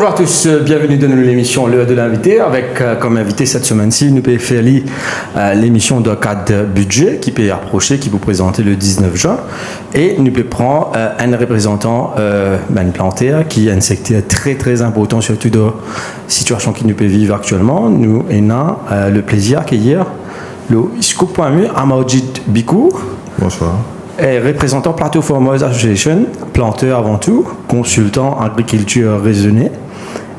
Bonjour à tous, bienvenue dans l'émission L'heure de l'invité avec comme invité cette semaine-ci, nous pouvons faire l'émission de cadre budget qui peut approcher, qui vous présenter le 19 juin et nous pouvons prendre un représentant Ben Plantaire qui est un secteur très très important surtout dans la situation qui nous peut vivre actuellement. Nous avons le plaisir d'accueillir le Scoop.mu Amadjid Bikou. Bonsoir. Représentant Plateau Farmers Association, planteur avant tout, consultant agriculture raisonnée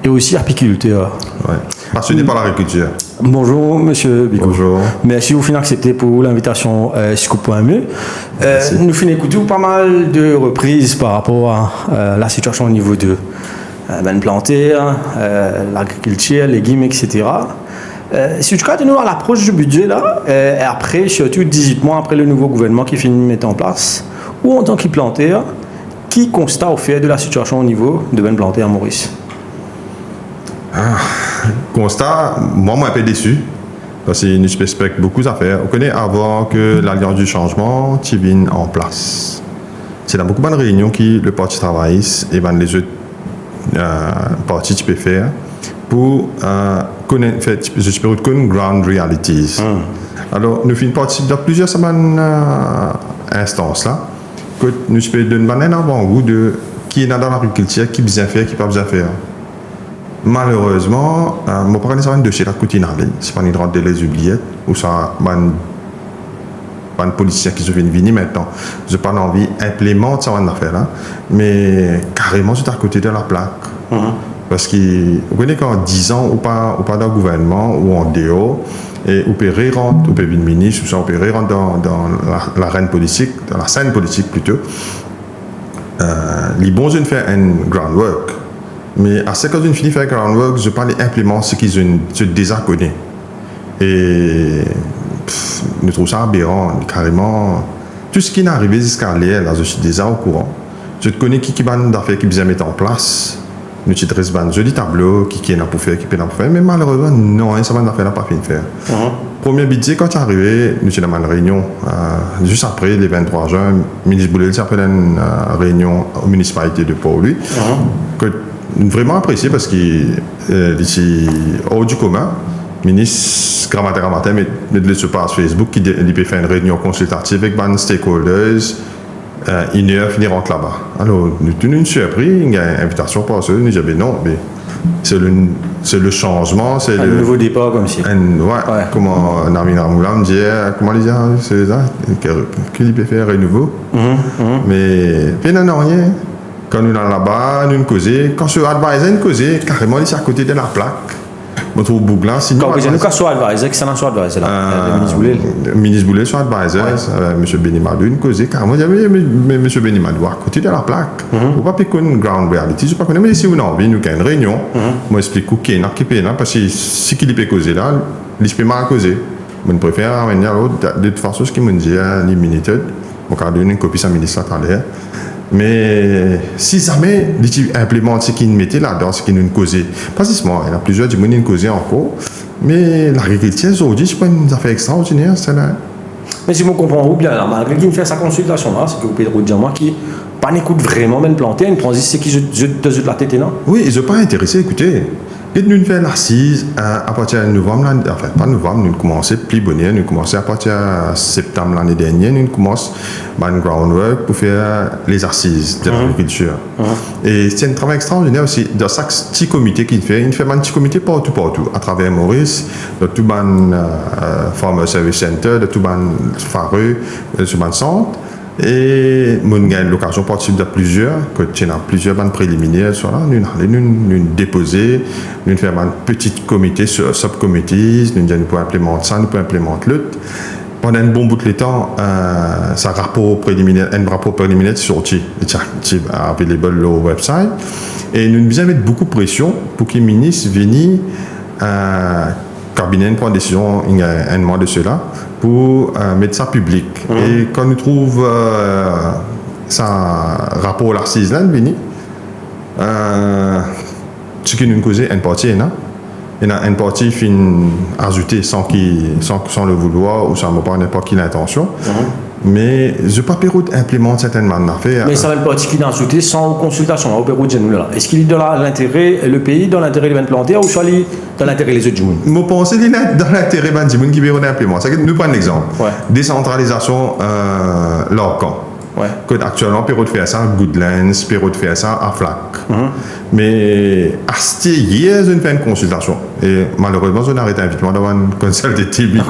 et aussi apiculteur. Ouais. Passionné par l'agriculture. Bonjour Monsieur Bico. Bonjour. Merci vous finir accepté pour l'invitation Scoop.mu. Nous finissons écouter pas mal de reprises par rapport à la situation au niveau de Ben Plantaire, l'agriculture, légumes, etc. Si tu cas de nous à l'approche du budget là, et après, surtout 18 mois après le nouveau gouvernement qui finit de mettre en place, ou en tant que planteur, qui constate au fait de la situation au niveau de Ben Plantaire Maurice? Constat, moi, un peu déçu. Parce que nous suspectons beaucoup d'affaires. On connaît avant que l'Alliance du changement vienne en place. C'est dans beaucoup de réunions que le Parti travailliste et les autres partis peuvent faire pour connaître une ground realities. Alors, nous faisons partie de plusieurs instances là, que nous pouvons donner un avant-goût de qui est dans l'agriculture, qui bien faire, qui pas bien faire. Malheureusement, mon parent est de chez la coutinale, c'est pas une rentre les oubliettes, ou ça, un politicien qui se vient venir maintenant. Je n'ai pas envie d'implémenter ça en affaire là, mais carrément c'est à côté de la plaque. Parce que vous connaissez qu'en 10 ans, ou pas dans le gouvernement, ou en dehors, et vous pouvez rentrer, vous pouvez venir ministre, ou ça, vous pouvez rentrer dans l'arène politique, dans la scène politique plutôt. Les bons jeunes font un groundwork. Mais à ce que je finis de faire un groundwork, je parle d'implémenter ce qu'ils ont déjà connu. Et nous trouvons ça aberrant, carrément. Tout ce qui est arrivé jusqu'à là, je suis déjà au courant. Je connais qui va d'affaires qui bien mettre en place. Nous avons un joli tableau qui est là pour faire, qui est là pour faire. Mais malheureusement, non, ça va d'affaires n'a pas fini de faire. Premier budget, quand tu es arrivé, nous avons une réunion. Juste après, le 23 juin, le ministre Boulel s'est appelé une réunion aux municipalités de Port-Louis. Que vraiment apprécié parce qu'il est hors du commun. Le ministre Grammaire met de se passe Facebook qui peut faire une réunion consultative avec les stakeholders. Une heure finir rentre là-bas. Alors, nous avons une surprise, il y a une invitation pour eux. Nous disons, non, mais c'est le changement. C'est un nouveau départ comme si. Ouais. Comment Narmina Moula me dit, comment il dit, c'est ça, qu'il peut faire un nouveau. Mais, non, rien. Quand nous sommes là-bas, nous causons. Quand ce advisor nous causons, carrément, il est à côté de la plaque. On trouve Bougla. Quand vous êtes soit advisor, qui c'est un soit advisor là? Le ministre Boulel. Le ministre Boulel soit advisor, M. Benimadou, nous causons carrément. Mais M. Benimadou, à côté de la plaque. Vous ne pouvez pas une ground reality. Je ne sais pas mais si vous avez envie, nous avons une réunion. Moi, j'explique qui est là, parce que si qui peut causer là, il peut mal causer. Je préfère amener l'autre. De toute façon, ce qu'il me dit, les minutes, on va donner une copie à ministre à l'air. Mais si jamais ils implémentent ce qu'ils mettaient là-dedans, ce qu'ils nous causaient, pas seulement, il y a plusieurs qui nous causaient encore, mais l'agriculture aujourd'hui, c'est pas une affaire extraordinaire, ça là. Mais si vous comprenez bien, malgré qu'il fait sa consultation là, c'est que vous pouvez dire moi qui pas n'écoute vraiment même planter, une transition qui de la tête, non? Oui, ils ne sont pas intéressés, écoutez. Et nous faisons l'assise à partir de novembre, enfin pas novembre, nous commençons plus bonnet, nous commençons à partir de septembre l'année dernière, nous commençons un groundwork pour faire les assises de l'agriculture. Et c'est un travail extraordinaire aussi, dans chaque petit comité qu'il fait, il fait un petit comité partout, à travers Maurice, de tout le Farmer Service Center, de tout le Fareux, de tout le centre. Et nous avons l'occasion de participer à plusieurs, que tu as plusieurs bandes préliminaires, nous déposer, nous faire un petit comité, subcommittees, nous pouvons implémenter ça, nous pouvons implémenter l'autre. Pendant un bon bout de temps, un rapport préliminaire est sorti, c'est available sur le website. Et nous devons mettre beaucoup de pression pour que les ministres viennent cabinet prend une décision un mois de cela pour mettre ça public. Et quand nous trouvons ça rapport à l'assise là, ce qui nous cause une partie, il y a une partie fin ajoutée sans le vouloir ou sans pas n'importe quelle intention. Mais je pas période implémente certaines manières d'affaires. Mais ça va pas qui dans sauté sans consultation au Pérou de là. Est-ce qu'il est dans l'intérêt le pays, dans l'intérêt des plantés ou soit dans l'intérêt des autres gens? Je pense qu'il est dans l'intérêt des gens qui veulent implémenter. Nous prenons un exemple. Ouais. Décentralisation locale. Ouais. Actuellement, Pérou fait ça à Goodlands, Pérou fait ça à Flac. Mais à ce hier, je fais une consultation. Et malheureusement, je n'arrête invitement d'avoir une consultative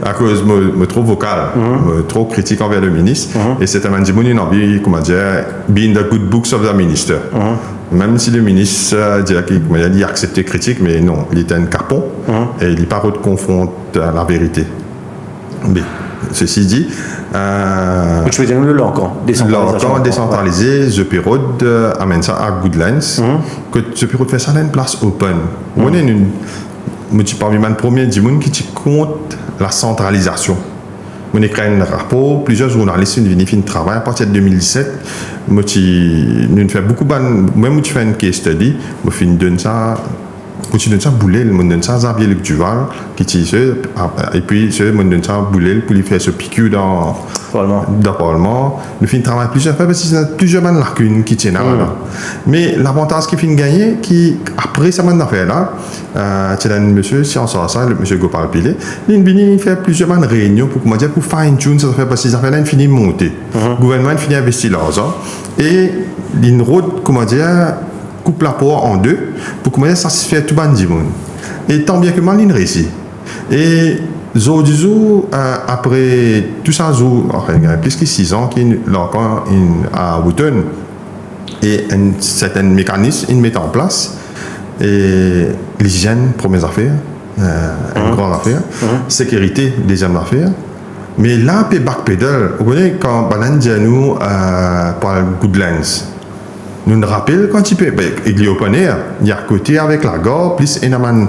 à cause de me trop vocal, trop critique envers le ministre. Et c'est un mandibouni une envie, comment dire, being the good books of the minister. Même si le ministre dirait qu'il a accepté critique, mais non, il était un capon et il n'est pas confronté à la vérité. Mais ceci dit, tu veux dire le Lancan décentralisé, The Pérode amène ça à Goodlands, que The Pérode fait ça dans une place open. On est parmi les premiers qui compte la centralisation. On écrit un rapport, plusieurs journalistes sont venus faire un travail à partir de 2017. Nous fait beaucoup de même tu fais une case study, on fait une ça. Quand tu donnes ça bouler, le monde donne ça Xavier Luc Duval qui tisse et puis ce monde donne ça bouler pour lui faire ce piqûre dans le Parlement. Nous faisons travail plusieurs fois parce qu'il y a plusieurs lacunes qui tiennent là. Mais l'avantage qui finit gagner, qui après ça affaire là, c'est un monsieur si on sort ça, le monsieur Gopal Pilé, il fait plusieurs réunions pour comment dire pour fine tune ça fait parce que ces affaires là ils finissent monter. Le gouvernement finit investir l'argent et une route comment dire coupe la poire en deux pour commencer à satisfaire tout le monde. Et tant bien que mal, il réussit. Et après tout ça, il y a plus que 6 ans qu'il à Wooten et un certain mécanisme il met en place. Et l'hygiène, première affaire, une grande affaire. Sécurité, deuxième affaire. Mais là, puis backpedal, vous voyez, quand Balan dit à nous par Goodlands, nous nous rappelons quand il peut, il y a open air, il y a à côté avec la gare, plus il y a une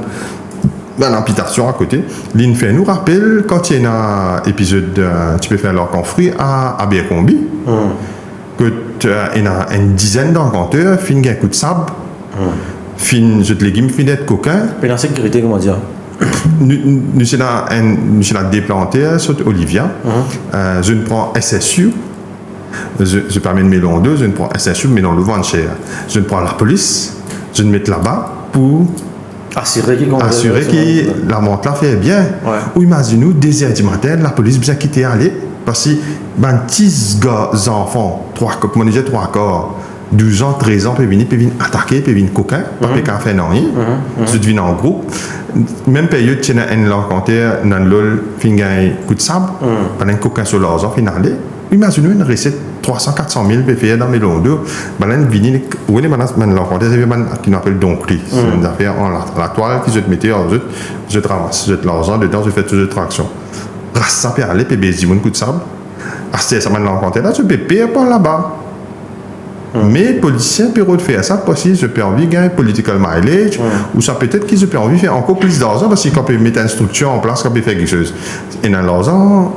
amputation à côté. Il fait nous rappelle quand il y a un épisode, tu peux faire leur conflit à Abercrombie, que il y a une dizaine d'encanteurs, fin un coup de sable, fin de légumes, fin d'être coquin. Et la sécurité, comment dire? Nous sommes là déplanté sur Olivia. Je ne prends SSU. Je permets de mêler en deux, je ne prends SSU, mais dans le vent cher. Je ne prends la police, je ne mets là-bas pour assurer que la montre là fait bien. Ouais. Ou imaginez-nous, 2h du matin, la police bien quitter aller, parce que ben, 10 enfants, 3 corps, 12 ans, 13 ans, peuvent venir attaquer, peuvent venir coquin, pas qu'un fait non rien, je deviens en groupe. Même période, tu as un rencontre dans l'ol, fin un coup de sable, pendant un coquin sur leurs enfants, finale. Imaginez une recette 300-400 000 PFR dans mes longs-deux. Maintenant, où est maintenant l'encontre, c'est qui nous appelle doncli. C'est une affaire en la toile qui se mettait en jeu, je ramasse, je l'argent dedans, je fais toutes les tractions. Rasse ça peut aller, puis baiser mon coup de sable. C'est ça maintenant l'encontre là, je peux payer par là-bas. Mais les policiers peuvent faire ça parce qu'ils ont envie de gagner political mileage, ou ça peut-être qu'ils ont envie de faire encore plus d'argent parce qu'ils peuvent mettre une structure en place, qu'ils peuvent faire quelque chose. Et dans l'argent,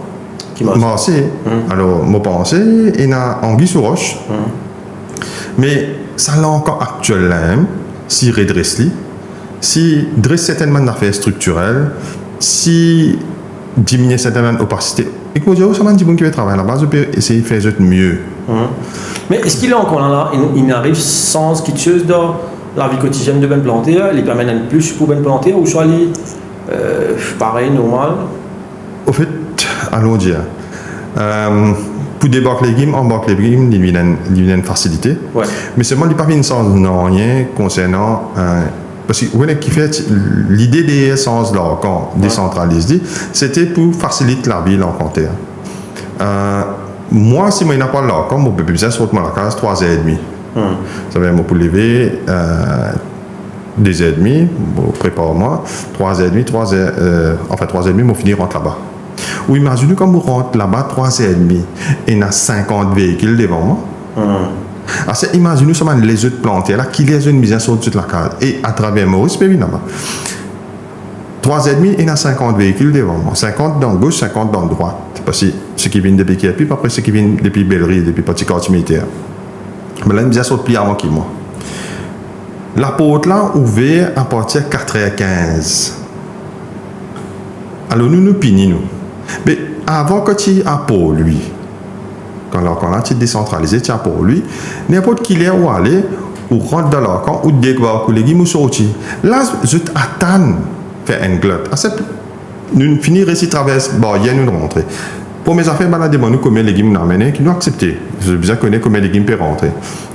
alors, moi pensé, il y a anguille sous roche. Mais ça l'a encore actuel là, si redresse si dresse certainement d'affaires structurelles, si diminue certainement opacité. Et que vous ça m'a dit qui va travailler là-bas, je peux essayer de faire mieux. Mais est-ce qu'il est encore là, il arrive sans kitscheuse dans la vie quotidienne de Ben Planté, il permet un plus pour Ben Planté, ou soit il pareil, normal? Au fait, allons dire. Pour débarquer les légumes, embarquer les légumes, il y a une facilité. Ouais. Mais seulement, il n'y a pas une sens non rien concernant. Parce que qui fait l'idée des sens de l'encan décentralisé, c'était pour faciliter la vie l'encantaire. Moi, si moi, il n'y a pas l'encan, mon bébé, ça saute la case 3h30. Ça veut dire pour lever 2h30, prépare-moi, 3h30, 3h30, mon finir rentre là-bas. Ou imaginez quand vous rentrez là-bas 3h30 et il y a 50 véhicules devant moi. Alors, imaginez seulement les autres plantés là qui les ont mis sur toute la case. Et à travers Maurice, évidemment. 3h30 et il y a 50 véhicules devant moi. 50 dans gauche, 50 dans droite. Parce que ceux qui viennent depuis Képi, après ceux qui viennent depuis Bellerie, depuis Petit Quartier Militaire. Mais là, ils sont plus avant que moi. La porte là ouverte à partir de 4h15. Alors nous pignons nous. Mais avant que tu as pour lui, quand tu es décentralisé, tu as pour lui, n'importe qui est où aller, ou rentre dans leur camp, ou découvre que les légumes sortis. Là, je t'attends faire un glotte. Nous finissons ici, traverse, nous rentrer. Pour mes affaires, on a demandé combien de légumes nous amener, qui nous accepté. Je veux bien connaître combien de légumes peuvent rentrer.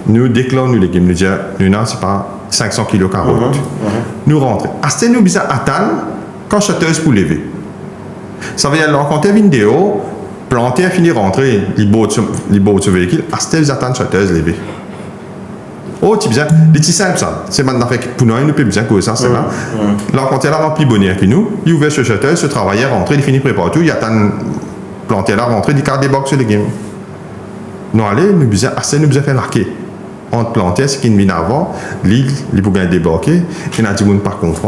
Nous déclarons nos légumes, nous disons, nous n'avons pas 500 kg carottes. Nous rentrons. Assez nous besoin attendre quand chanteuse pour lever. Ça veut dire, quand tu as une vidéo, planter, finir rentrer, il boit ce véhicule, assez nous attendre chanteuse lever. Oh, tu bien, c'est simple ça. C'est maintenant fait pour nous, nous peut bien que ça, c'est là. Là, quand elle a rempli bonheur que nous, il ouvert ce chanteuse, ce travailleur, rentré, il finit préparer tout, il attend planter là, rentrer, il garde des box sur les légumes. Nous allons, nous besoin faire larquer. On plantait ce qui est mis avant, l'île, il peut débarquer, il a dit mon par contre.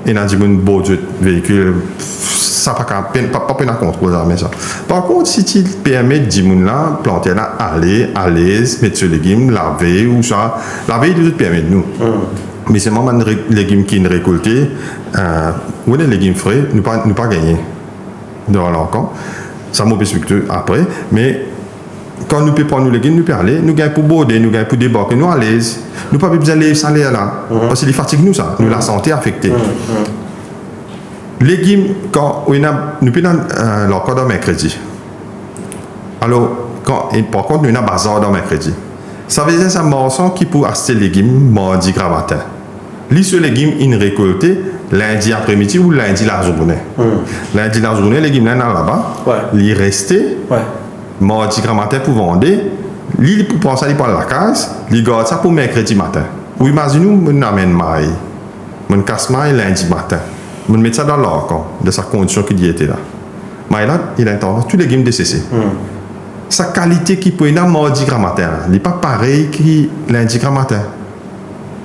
Il a dit mon beau véhicule, ça pas peine à contrôler ça. Par contre, si tu permets de dire là, planter là, aller, mettre ce légume, laver ou ça, laver il permet de nous. Mais c'est vraiment les légumes qui sont récoltés, ou les légumes frais, nous pas gagner dans leur camp. Ça m'a expliqué après, mais quand nous pouvons prendre nos légumes, nous pouvons aller, nous gagnons pour border, nous gagnons pour débarquer, nous à l'aise. Nous n'avons pas besoin de salaire là. Parce que les fatigues nous, ça. Nous, la santé affectée. Légumes, quand nous pouvons leur cas dans mercredi. Alors, par contre, nous avons un bazar dans mercredi. Ça veut dire que c'est un morceau qui peut acheter les légumes mardi matin. Les légumes, ils récoltés lundi après-midi ou lundi la journée. Lundi la journée, les légumes là-bas, ils restés. Mardi matin pour vendre, il pour penser à la case, il garde ça pour mercredi matin. Ou imaginez-nous, on amène maille, on casse maille lundi matin, on met ça dans l'orcan, de sa condition qu'il y était là. Mais là, il a tendance, tous les légumes décessés. Sa qualité qui peut être mardi matin, il n'est pas pareil que lundi matin.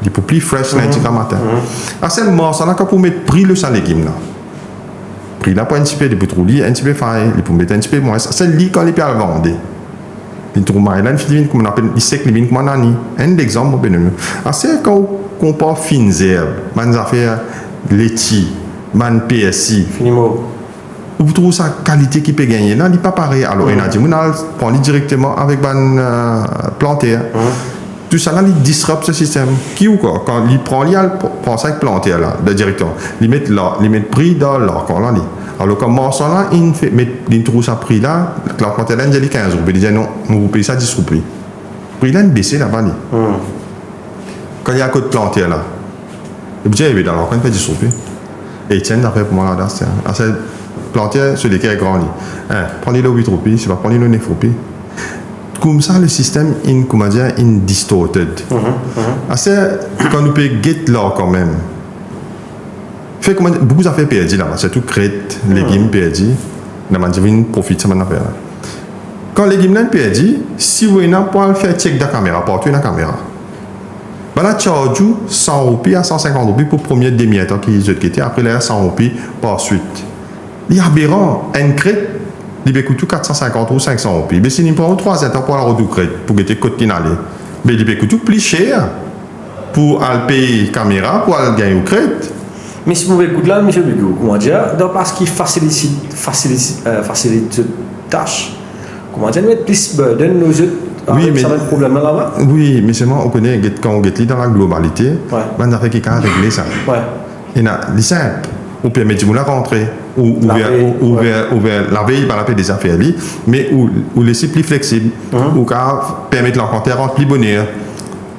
Il est plus fresh lundi matin. C'est le morceau là qu'on mettre prix le sa légume là. Il a pas un petit peu de pétrolier, un petit peu faille, il peut mettre un petit peu moins. C'est lui quand il peut le vendre. Il trouve mal, il comme on appelle, il sait que il comme un exemple ben nous. C'est quand on compare fines herbes, man affaire laitier, man PSI. Finimo. Vous trouvez sa qualité qui peut gagner là, il n'est pas pareil. Alors il a dit, on a prendre directement avec ban planter. Tout ça là, il disrupte ce système. Qui ou quoi? Quand il prend, il prend ça avec planter là, le directeur. Il met prix dans l'or quand là. Alors comme morceau là, il trouve ça prix là, la planter là, il dit 15 roupies. Il dit non, on vous paye ça 10 roupies. Prix là, il baisse là-bas. Quand il y a un code planter là, le budget est dans l'or, quand il fait 10 roupies. Et il tient d'après pour moi là, c'est planter sur lesquels est grand. Prenez le 8 roupies, c'est pas prendre le 9 roupies. Comme ça, le système est distorted. Quand nous pouvons get là quand même. Fait comment beaucoup d'affaires perdues là, c'est tout crête, légumes perdus. Nous avons profite de ça affaire. Quand les légumes sont perdus, si vous n'avez pas faire check de la caméra, porter la caméra. Là, charge 100 roupies à 150 roupies pour le premier demi-temps qui est après là 100 roupies par suite. Il y a aberrant, une crête. Il coûte 450 ou 500 roupies. Mais si nous prenons 3 ans pour la route pour que tu côte qui n'allait, mais il coûte plus cher pour payer caméra, pour gagner au crédit. Mais si vous écoutez là, M. Bigot, comment dire, parce qu'il facilite tâche, comment dire, mettre plus burden nos autres. Oui, mais ça va être problème là-bas. Oui, mais c'est moi, on connaît quand on est dans la globalité, on a fait quelqu'un à régler ça. Il y a des simples. Ou permet de rentrer, ou la veille par la paix des affaires, mais ou laisser plus flexible, ou permettre l'encontre rentrer plus bonheur,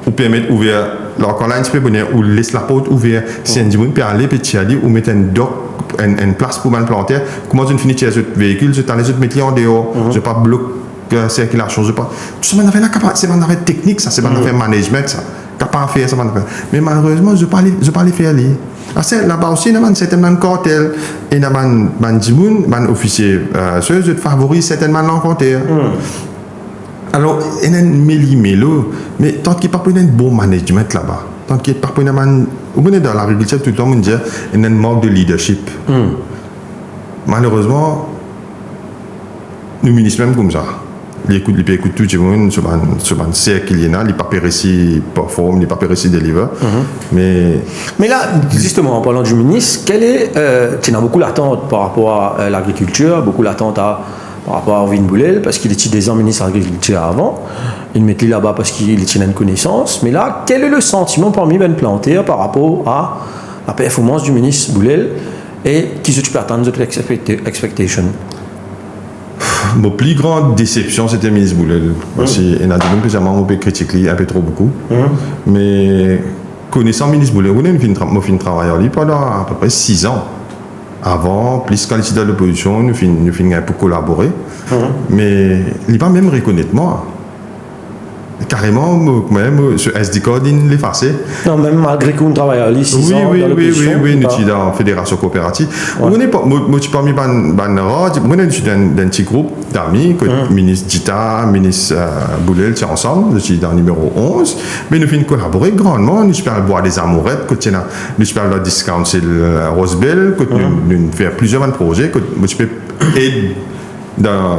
ou permettre ouvrir l'encontre un petit peu bonheur, ou laisser la porte ouverte, si un dimanche peut aller petit aller, ou mettre une place pour planter, comment tu finis tes véhicules, tu as les autres métiers en dehors, je pas bloquer circulation, je pas. Tout ça, c'est une affaire technique, ça, c'est une affaire management, ça. Capable de faire ça, mais malheureusement, je ne peux pas les faire. Là-bas aussi, il y a certainement cartel et il y a un officier ceux qui favorisent certainement l'encontre. Alors, il y a un méli-mélo, mais tant qu'il n'y a pas de bon management là-bas, tant qu'il n'y a pas de dans l'agriculture, tout le temps, on dit qu'il y a un manque de leadership. Malheureusement, nous ministres même comme ça. il écoute tout le monde, ce cercle qu'il y a, il n'est pas péréci performe, il n'est pas péréci deliver. Mais là, justement, en parlant du ministre, quelle est, tu as beaucoup l'attente par rapport à l'agriculture, beaucoup l'attente par rapport à Arvin Boulel, parce qu'il était des ans ministre de l'Agriculture avant. Il mettait là-bas parce qu'il était une connaissance. Mais là, quel est le sentiment parmi Ben Planter par rapport à la performance du ministre Boulel et qui se peut attendre de l'expectation? Ma plus grande déception, c'était le ministre Boulel. Il y a des gens que j'ai critiqué un peu trop beaucoup. Mais connaissant le ministre Boulel, je suis travaillé pendant à peu près 6 ans. Avant, plus quand il était dans l'opposition, nous finissons un peu collaborer. Mais il n'est pas même reconnaître moi. Carrément, même ce SD code, il l'effacer. Non, même malgré qu'on travaille à l'ICI. Oui, nous sommes dans la fédération coopérative. Moi, je suis parmi je suis dans un petit groupe d'amis, ministre Dita, ministre Boulel, c'est ensemble, je suis dans le numéro 11. Mais nous finissons collaborer grandement, nous faisons boire des amourettes, nous faisons le discount, c'est le Rosebell, nous faisons plusieurs projets, nous faisons aider dans.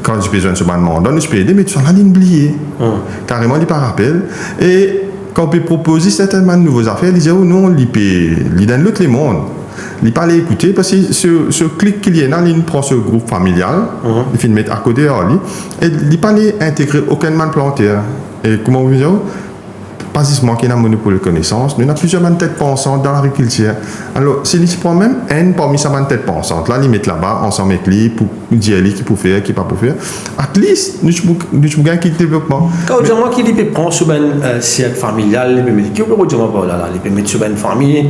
Quand j'ai besoin de ce mandat, je peux aider, mais tu as la ligne oubliée. Carrément, il pas rappel. Et quand on peut proposer certainement de nouvelles affaires, il dit oh non, il donne l'autre les mondes. Il pas les écouter parce que ce clic qu'il y a là, il prend ce groupe familial, il fait le mettre à côté de lui, et il pas les intégrer aucunement planté. Et comment vous dites pas juste moi qui ai un monopole de connaissances, nous avons plusieurs têtes pensantes dans l'agriculture. Alors, si il prend même un parmi ces têtes pensantes, là, ils mettent là-bas, ensemble avec lui, pour dire qui peut faire, qui pas pour faire. At least, nous avons gagné le développement. Quand on dit moi qui peut prendre sur un cercle familial, il peut mettre sur une famille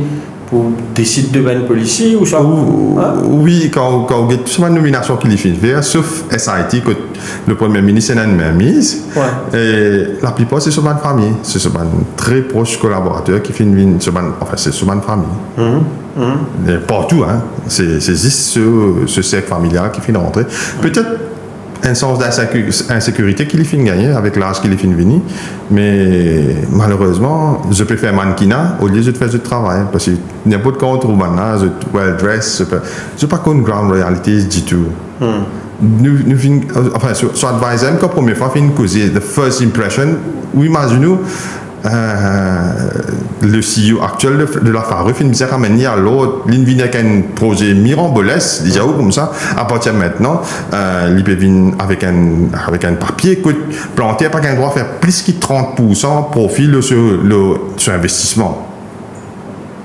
pour décider de ben policier ou ça. Oui, quand on a toute une nomination qu'il fait faire, sauf SIT, que le Premier ministre est une mise. Et la plupart, c'est sur une famille. C'est sur un très proche collaborateur qui fait une enfin, c'est sur une famille. Et partout, hein. C'est juste ce cercle familial qui fait rentrer. Peut-être un sens d'insécurité qu'il finit gagner avec l'âge qu'il finit venir, mais malheureusement je peux faire mannequinat au lieu de faire du travail parce que n'importe quand on trouve maintenant je well dress je pas qu'on ground royalties du tout. Nous enfin sur advisor quand première fois fin causer the first impression ou imaginez le CEO actuel de la FARE fait une misère à mener à l'autre, il vient avec un projet mirambolesque, déjà comme ça, à partir de maintenant, il peut venir avec un papier que planter pas qu'un droit faire plus que 30% profit sur investissement.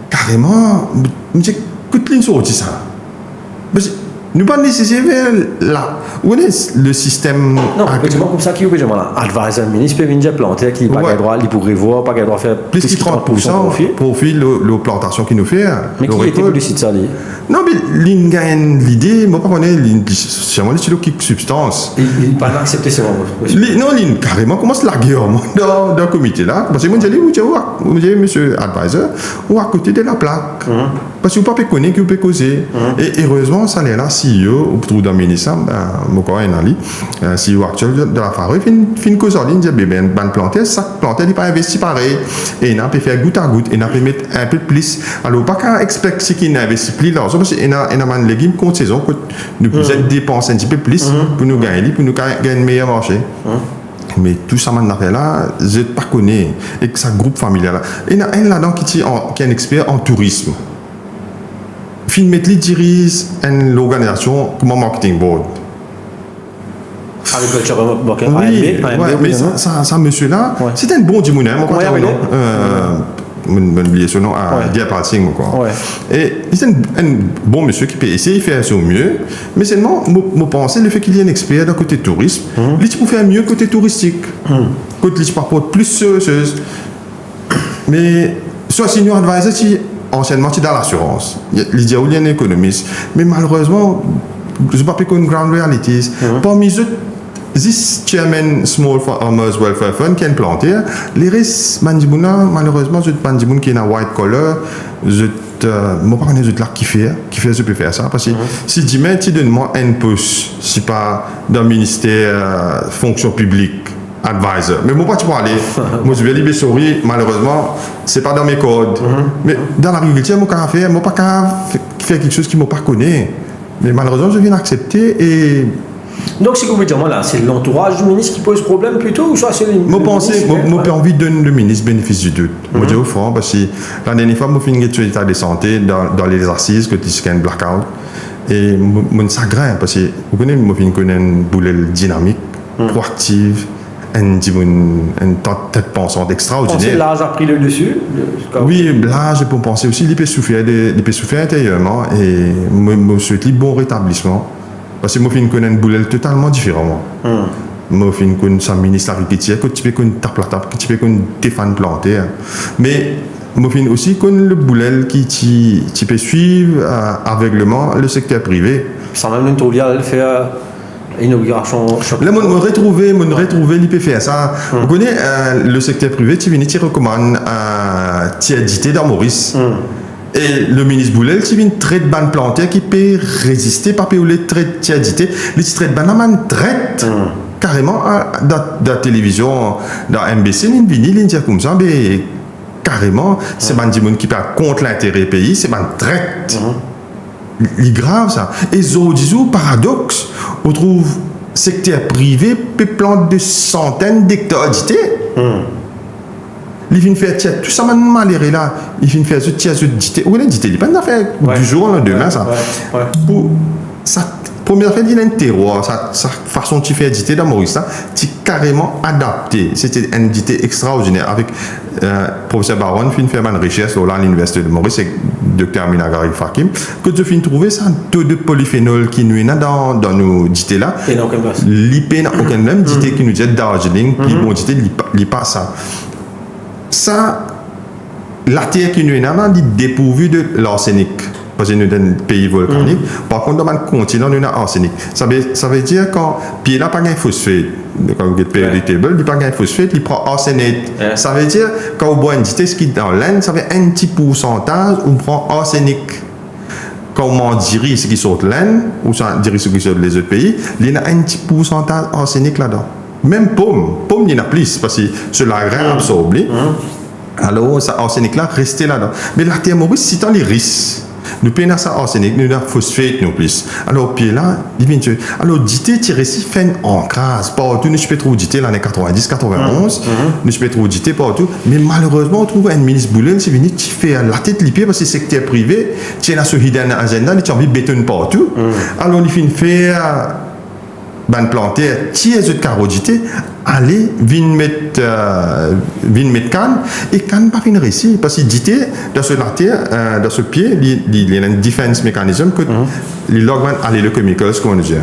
Carrément, je dis, écoute, l'une sur ça. Nous pas nécessairement là. Où est le système? Non, effectivement, comme ça, qui est là. Advisor ministre peut venir planter, qui n'a pas le droit, il pourrait voir, pas le droit faire plus que 30% profit la plantation qu'il nous fait. Mais qui était publicité ça? Non, mais l'in gagne l'idée, moi pas connaître, c'est moi le qui substance. Il pas accepté ce moment. Non, l'in carrément commence la guerre dans le comité là. Parce que moi j'ai dit, monsieur advisor, ou à côté de la plaque. Parce que vous ne pouvez pas connaître que vous pouvez causer. Et heureusement, ça est là, CEO, ou tout dans le ministère, mon corps est Ali, CEO actuel de la FARE, il fait une cause en ligne, il dit, ben planter, ça planter, il n'est pas investi pareil. Et il a pu faire goutte à goutte, il a pu mettre un peu plus. Alors, pas qu'à expecter ce qu'il n'investit plus là, parce qu'il y a un légume contre saison, que nous pouvons dépenser un petit peu plus pour nous gagner, pour nous gagner un meilleur marché. Mais tout ça, là, je ne pas connais. Et que ça groupe familial là. Il y en a un là-dedans qui est un expert en tourisme. Mettre dirige l'organisation comme un marketing board. Oui, mais ça monsieur-là, c'est un bon dimounet. Je vais oublier son nom, Diapalsing. Et c'est un bon monsieur qui peut essayer de faire son mieux, mais seulement, je pense le fait qu'il y ait un expert d'un côté tourisme, il peut faire mieux côté touristique. Côté il peut plus sérieuse. Mais soit senior advisor, anciennement, tu es dans l'assurance. Il y a un économiste. Mais malheureusement, je ne sais pas une ground realities. Parmi eux, this chairman Small Farmers Welfare Fund qui est planté, les restes, malheureusement, je ne sais pas qui est en white collar. Je ne sais pas qui fait, je peux faire ça. Parce que si demain, tu donnes moi un poste, si pas dans le ministère fonction publique, advisor. Mais moi, tu peux aller. Moi, je vais aller souris. Malheureusement, c'est pas dans mes codes. Mais dans l'agriculture, moi, je ne peux pas faire quelque chose qui ne m'a pas connu. Mais malheureusement, je viens d'accepter et Donc, c'est comment là? C'est l'entourage du ministre qui pose problème plutôt ou soit c'est le Moi, j'ai envie de donner le ministre bénéfice du doute. Moi, je dis au fond, parce que la dernière fois, moi, j'ai fait une étude d'état de santé dans les assises, que tu sais, un blackout. Et moi, ça grimpe, parce que vous connaissez, moi, je connais une boule dynamique, proactive, une tête pensante extraordinaire. Pensez l'âge a pris le dessus? Oui, l'âge, pour penser aussi, il peut souffrir intérieurement, et moi, souhaite un bon rétablissement. Parce que moi, je connais une boule totalement différemment. Moi, je connais sa ministre la répétière, que tu peux connaître tape la tape, que tu peux connaître tes fans plantés. Mais moi, je aussi connais le boulet qui peut suivre aveuglement le secteur privé. Sans même trouver à le faire inauguration. Là, on retrouver, il peut faire ça. Vous connaissez le secteur privé, tu viens, tu recommandes tu édité dans Maurice. Et le ministre Boulel, tu viens traiter de ban planté qui peut résister, pas payer les traites tu édité. Les traites banaman traite carrément dans la télévision, dans MBC, ils viennent dire comme ça, mais carrément, c'est un monde qui parle contre l'intérêt pays, c'est un traite. C'est grave ça. Et Zodizou, paradoxe, on trouve secteur privé peut planter des centaines d'hectares d'édité. Il vient faire tout ça malheureux là, il vient faire ce tiers d'édité. Où est l'édité? Il pas faire du jour au lendemain ça. Pour ça, première fois, il a un terroir, sa façon de faire éditer dans Maurice, tu carrément adapté. C'était un édité extraordinaire avec professeur Baron, qui fait une recherche à l'université de Maurice, avec docteur Minagari Fakim, que tu finis trouver ça, un taux de polyphénol qui nous est dans nos édités là. L'IP n'a aucun même édité qui nous dit Darjeeling, puis bon édité, il pas ça. Ça, la terre qui nous est là, est dépourvue de l'arsenic. Parce que nous sommes un pays volcanique. Par contre, dans le continent, nous avons arsenic. Ça veut dire quand pied là pas de phosphate, quand vous êtes périodique table, il pas de phosphate, il prend arsénate. Ça veut dire quand vous boit une dité, ce qui est dans l'aine, ça fait un petit pourcentage, on prend arsenic. Quand on mange du riz, ce qui sort de l'aine, ou ça du riz, ce qui sort des autres pays, il y a un petit pourcentage arsenic là-dedans. Même pomme, il y en a plus, parce que c'est la graine absorbée. Alors, ça arsenic là, restez là-dedans. Mais la terre Maurice, c'est dans les risques. Nous payons ça arsenic, nous avons phosphate, nous plus. Alors, puis là, il vient de. Alors, dité, tu récits, fait une encrase partout. Nous, je peux trouver dité l'année 90, 91. Nous, je peux trouver dité partout. Mais malheureusement, on trouve un ministre Boulel, c'est venu, tu fais la tête lippée parce que c'est secteur privé, tu as ce hidden agenda, tu as envie de béton partout. Alors, il finit faire. Ben planté, tu es de carodité, allez, viens mettre canne, et canne pas venir ici, parce que dit dans ce latte, dans ce pied, il y a un defense mécanisme que les logman allez le chemicals, comme on dit.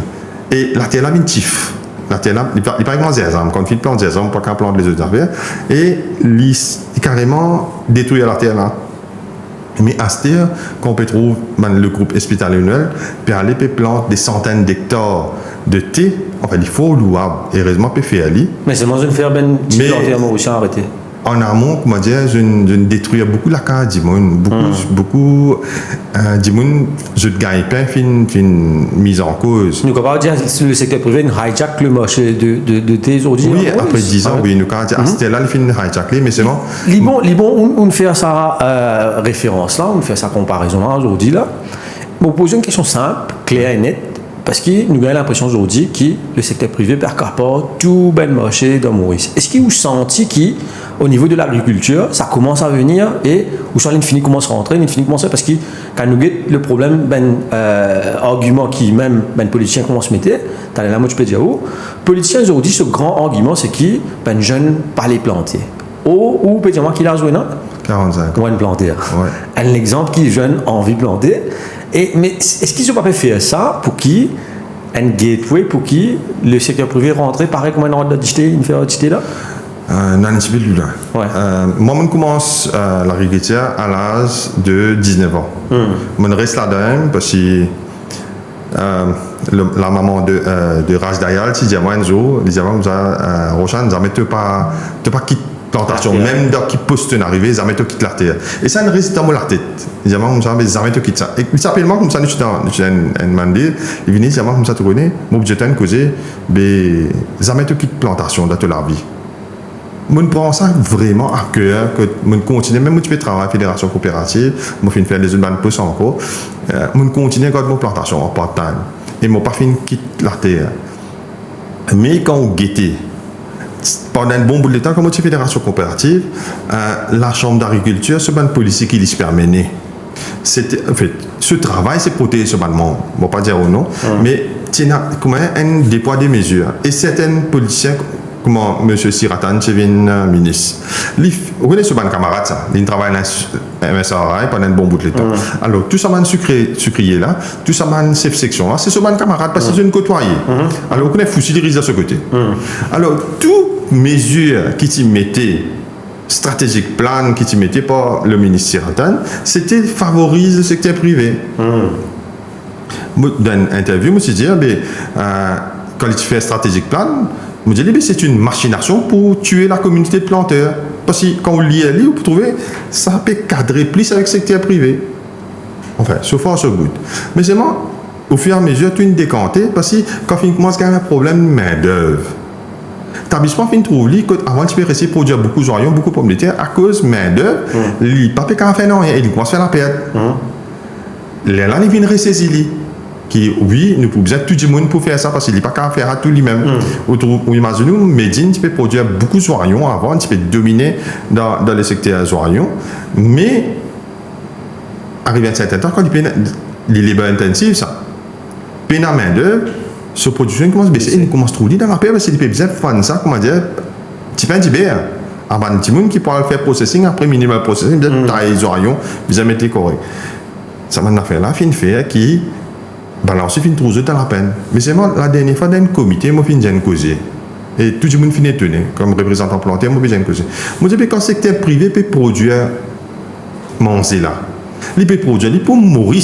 Et la terre là, vient tif. La terre là, il pas grand zézam, quand il plante zézam, pas qu'un plante les autres affaires, et il carrément détruit la terre là. Mais à ce terre, quand on peut trouver le groupe hospitalier annuel, puis aller peut planter des centaines d'hectares de thé, enfin, il faut louable. Et heureusement, peut faire aller. Mais c'est dans une ferme, qui planter à Mauricien arrêté. En amont, comment dire, je détruis beaucoup la carte du monde. Beaucoup du monde, je gagne pas une mise en cause. Nous, comment dire, le secteur privé, une hijack le marché de thé aujourd'hui. Oui, après 10 ans, oui, nous, quand c'était là, il fait une hijack, mais c'est bon. On fait sa référence là, on fait sa comparaison là aujourd'hui là. On pose une question simple, claire et nette. Parce que nous avons l'impression aujourd'hui que le secteur privé percapore tout le marché dans Maurice. Est-ce que vous sentez qu'au niveau de l'agriculture, ça commence à venir et où ça l'infini commence à rentrer, l'infini commence à parce que quand nous avons le problème, argument qui même politicien commence à mettre, tu as la moitié de dire, politicien aujourd'hui, ce grand argument, c'est que jeune pas les planter. Ou peut dire moi qu'il a joué, non 45. Ouais, planter. Ouais. Un exemple qui est jeune envie de planter. Mais est-ce qu'ils n'ont pas fait ça pour qui un gateway pour qui le secteur privé rentrait pareil comme un ordre d'identité, une fédéralité là? Non, un petit peu là. Ouais. Moi, je commence l'agriculture à l'âge de 19 ans. Je reste là-dedans parce que la maman de Raj Dayal, si j'ai un jour, elle disait Roshan, tu pas quitter plantation, même dans qui poste une arrivée, jamais te quitte la terre. Et ça ne reste dans la tête. Jamais te quitte ça. Et il s'appelle moi comme ça, je suis un mandé, il vient jamais comme ça, tu connais, mon budget est causé, mais jamais te quitte plantation dans toute la vie. Je prends ça vraiment à cœur, que je continue, même si tu peux travailler à la fédération coopérative, je fais faire des autres bandes plus encore, je continue à garder mon plantation en part-time. Et je ne pas fini quitte la terre. Mais quand on guettait, pendant un bon bout de temps, comme la fédération coopérative, la chambre d'agriculture, c'est une politique qui les permet. En fait, ce travail, c'est protéger ce monde. On ne va pas dire au nom, mais il y a un déploiement des mesures. Et certains politiciens, comme M. Siratan, qui est ministre, vous connaissez ce camarade, ça, il travaille dans la MSRA pendant un bon bout de temps. Alors, tout ça, sucrier là, tout ça, cette section là, c'est ce camarade parce que c'est une côtoyée. Alors, vous connaissez Foussi, il risque de ce côté. Alors, toutes mesures qui t'y mettaient, stratégique plan qui t'y mettait par le ministre Siratan, c'était favoriser le secteur privé. Dans une interview, je me suis dit, quand il fait un stratégique plan, je me dis, c'est une machination pour tuer la communauté de planteurs. Parce que quand vous lisez, vous trouvez ça peut cadrer plus avec le secteur privé. Enfin, so far, so good. Mais c'est moi, au fur et à mesure, tu es décanté parce que quand il commence à avoir un problème de main-d'œuvre, l'établissement fin trouve avant tu peux rester produire beaucoup d'oignons, beaucoup de pommes de terre à cause de main-d'œuvre, il pas qu'à faire non, il commence à faire la perte. Là, il vient ressaisir qui oui, nous pouvons besoin de tout le monde pour faire ça parce qu'il n'est pas qu'à faire à tout lui-même. Imaginez-nous, Médine, tu peux produire beaucoup d'oignons avant, tu peux dominer dans le secteur oignons, mais arrivé à un certain temps, quand il est labor intensif, ça, peine à main-d'œuvre, sa production commence à baisser. Il commence à trouver dans la paix parce qu'il peut bien faire ça, comment dire, petit pain d'hiver. Avant, un petit monde qui pourra faire processing, après minimal processing, bien tailler les oignons, bien mettre les corrects. Ça m'a fait là, fin fait qui balance, fin trouver dans la peine. Mais c'est moi, la dernière fois, dans un comité, moi, fin j'ai causé. Et tout le monde finit tenu, comme représentant planté, moi, j'ai causé. Moi, je dis, quand le secteur privé peut produire, manger là, il peut produire, il peut mourir.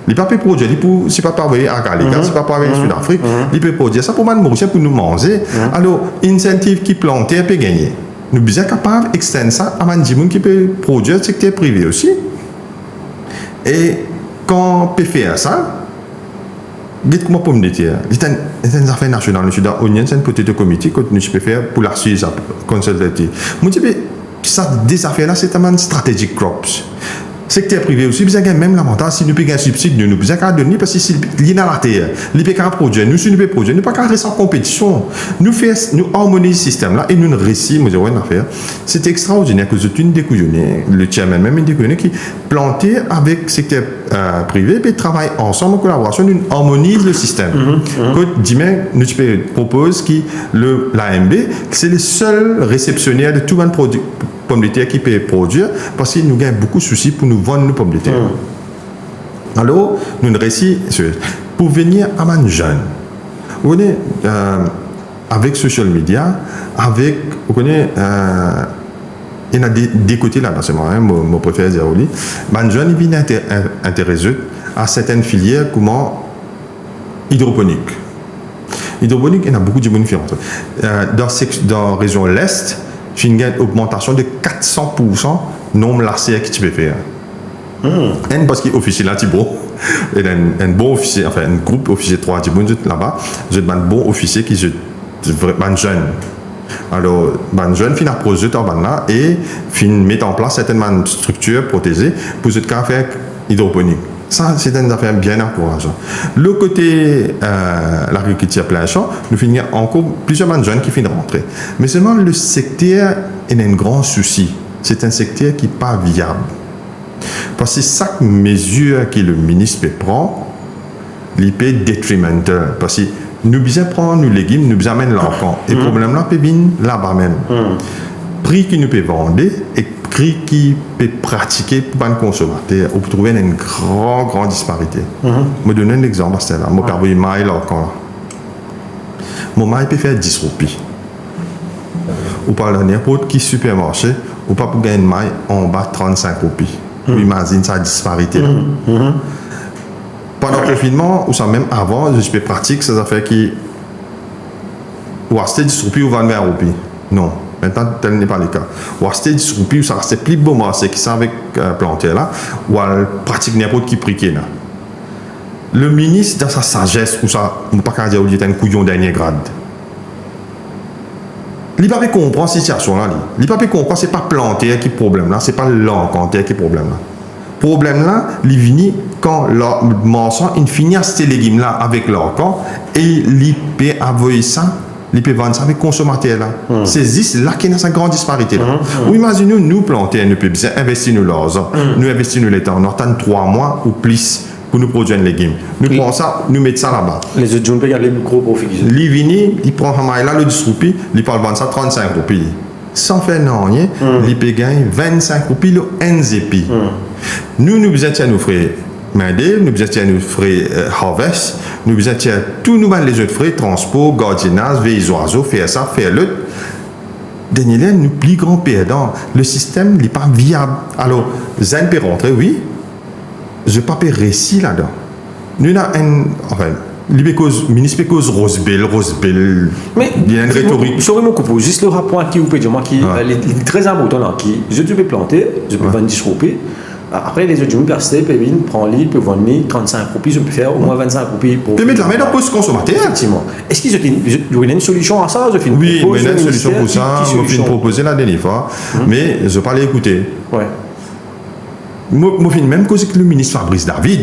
Il ne peut pas produire, c'est pas envoyer à Gallica, c'est pas envoyer en Sud-Afrique, il peut produire ça pour nous pour nous manger. Alors, incentive qui plante peut gagner. Nous sommes capables d'extendre ça à un gens qui peut produire le secteur privé aussi. Et quand on peut faire ça, dites comment pomme de terre. C'est une affaire nationale. Nous sommes dans l'Onion, c'est un petit comité que nous pouvons faire pour la Suisse consultative. Moi, je dis, ça, des affaires-là, c'est un strategic crops. Secteur privé aussi, vous avez même l'avantage, si nous payons un subside, nous vous avez donné parce que c'est lié dans la terre. Nous pouvons produire, nous, si nous pouvons produire, nous ne pouvons pas rester en compétition. Nous harmonisons le système là et nous réussissons, nous avons une affaire. C'est extraordinaire que c'est une découillonnée, le chairman même une découillonnée qui planté avec le secteur privé et travaille ensemble en collaboration, nous harmonisons le système. Quand demain, nous proposons que l'AMB, c'est le seul réceptionnaire de tout un produit. Pommes de terre qui peut produire parce qu'il nous gagne beaucoup de soucis pour nous vendre nos pommes de terre. Alors, nous réussissons pour venir à un jeune. Vous voyez, avec social media, avec, vous connaissez, il y a des côtés là, c'est moi, mon préféré dire oui. Un jeune, il vient intéresser à certaines filières comme hydroponique. Hydroponique, il y a beaucoup de différences. Dans la région l'Est, il y a une augmentation de 400% nombre lacets que tu peux faire. Parce qu'il est officier là, Thibault. Il y a un bon officier, enfin un groupe officier 3 Thibault là-bas. J'ai un bon officier qui est vraiment jeune. Alors, un jeune fin approche de là et fin mettre en place certaines structures protégées pour ce cas faire hydroponique. Ça, c'est une affaire bien encourageante. Le côté l'agriculture plein champ, nous finissons encore plusieurs jeunes qui finissent de rentrer. Mais seulement le secteur est un grand souci. C'est un secteur qui n'est pas viable. Parce que chaque mesure que le ministre prend, il peut être détrimental. Parce que nous besoin prendre nos légumes, nous besoin amener l'enfant. Et le problème là peut venir là-bas même. Prix qui nous peut vendre et prix qui peut pratiquer pour les consommateurs, on peut trouver une grande disparité. Je vais donner un exemple à celle-là. Je vais faire un mail encore. Mon mail peut faire 10 roupies. Ou par n'importe qui supermarché, ou pas pour gagner un mail en bas 35 roupies. Vous imaginez sa disparité. Pendant le confinement, ou ça même avant, je peux pratiquer ces affaires qui. Ou acheter 10 roupies ou 20 roupies. Non. Maintenant, tel n'est pas le cas. Ou acheter 10 roupies, ou ça reste plus beau marché qui sont avec planter là, ou à pratiquer n'importe qui prix là. Le ministre, dans sa sagesse, ou ça, on ne peut pas dire qu'il est un couillon dernier grade. Il ne peut pas comprendre cette situation là. Il ne peut pas comprendre, ce n'est pas planter qui est problème là, ce n'est pas l'encanter qui est problème là. Problème là, il vient quand leur marchand il finit ces légumes là avec leur corps et il peut envoyer ça, il peut vendre ça avec consommateur là. C'est là qu'il y a une grande disparité là. Ou imaginez nous planter, nous peut bien investir nous l'argent, nous investir nous les temps, on attend 3 mois ou plus pour nous produire un légume. Nous prenons ça, nous mettons ça là-bas. Les autres gens payent les gros profits. Il vient, il prend un maïs là, le 10 roupies, il parle vendre ça 35 roupies. Sans faire non, il peut gagner 25 roupies le NZP. Nous besoin de nos frais main-d'œuvre, nous besoin de nos frais harvest, nous besoin de tous nous les autres frais, transport, gardiennage, veiller les oiseaux, faire ça, faire l'autre. Dernier, nous plus grands perdants. Le système n'est pas viable. Alors, Zen peut rentrer, oui. Je ne peux pas réussir là-dedans. Nous avons le ministre cause Rosebell, mais il y a une rhétorique. Sorry mon copain, juste le rapport qui vous peut dire, moi, qui est très important là, qui je peux planter, je peux vendre 10 roupies. Après, les autres gens peuvent prendre l'île, peuvent vendre 35 roupies, je peux faire au moins 25 roupies pour. Tu peux mettre la main dans le poste consommateur. Effectivement. Est-ce qu'ils ont une solution à ça? Oui, mais il y a une solution pour ça. Je vais proposer la dernière fois, mais je ne vais pas l'écouter. Ouais. Moi, même cause que le ministre Fabrice David.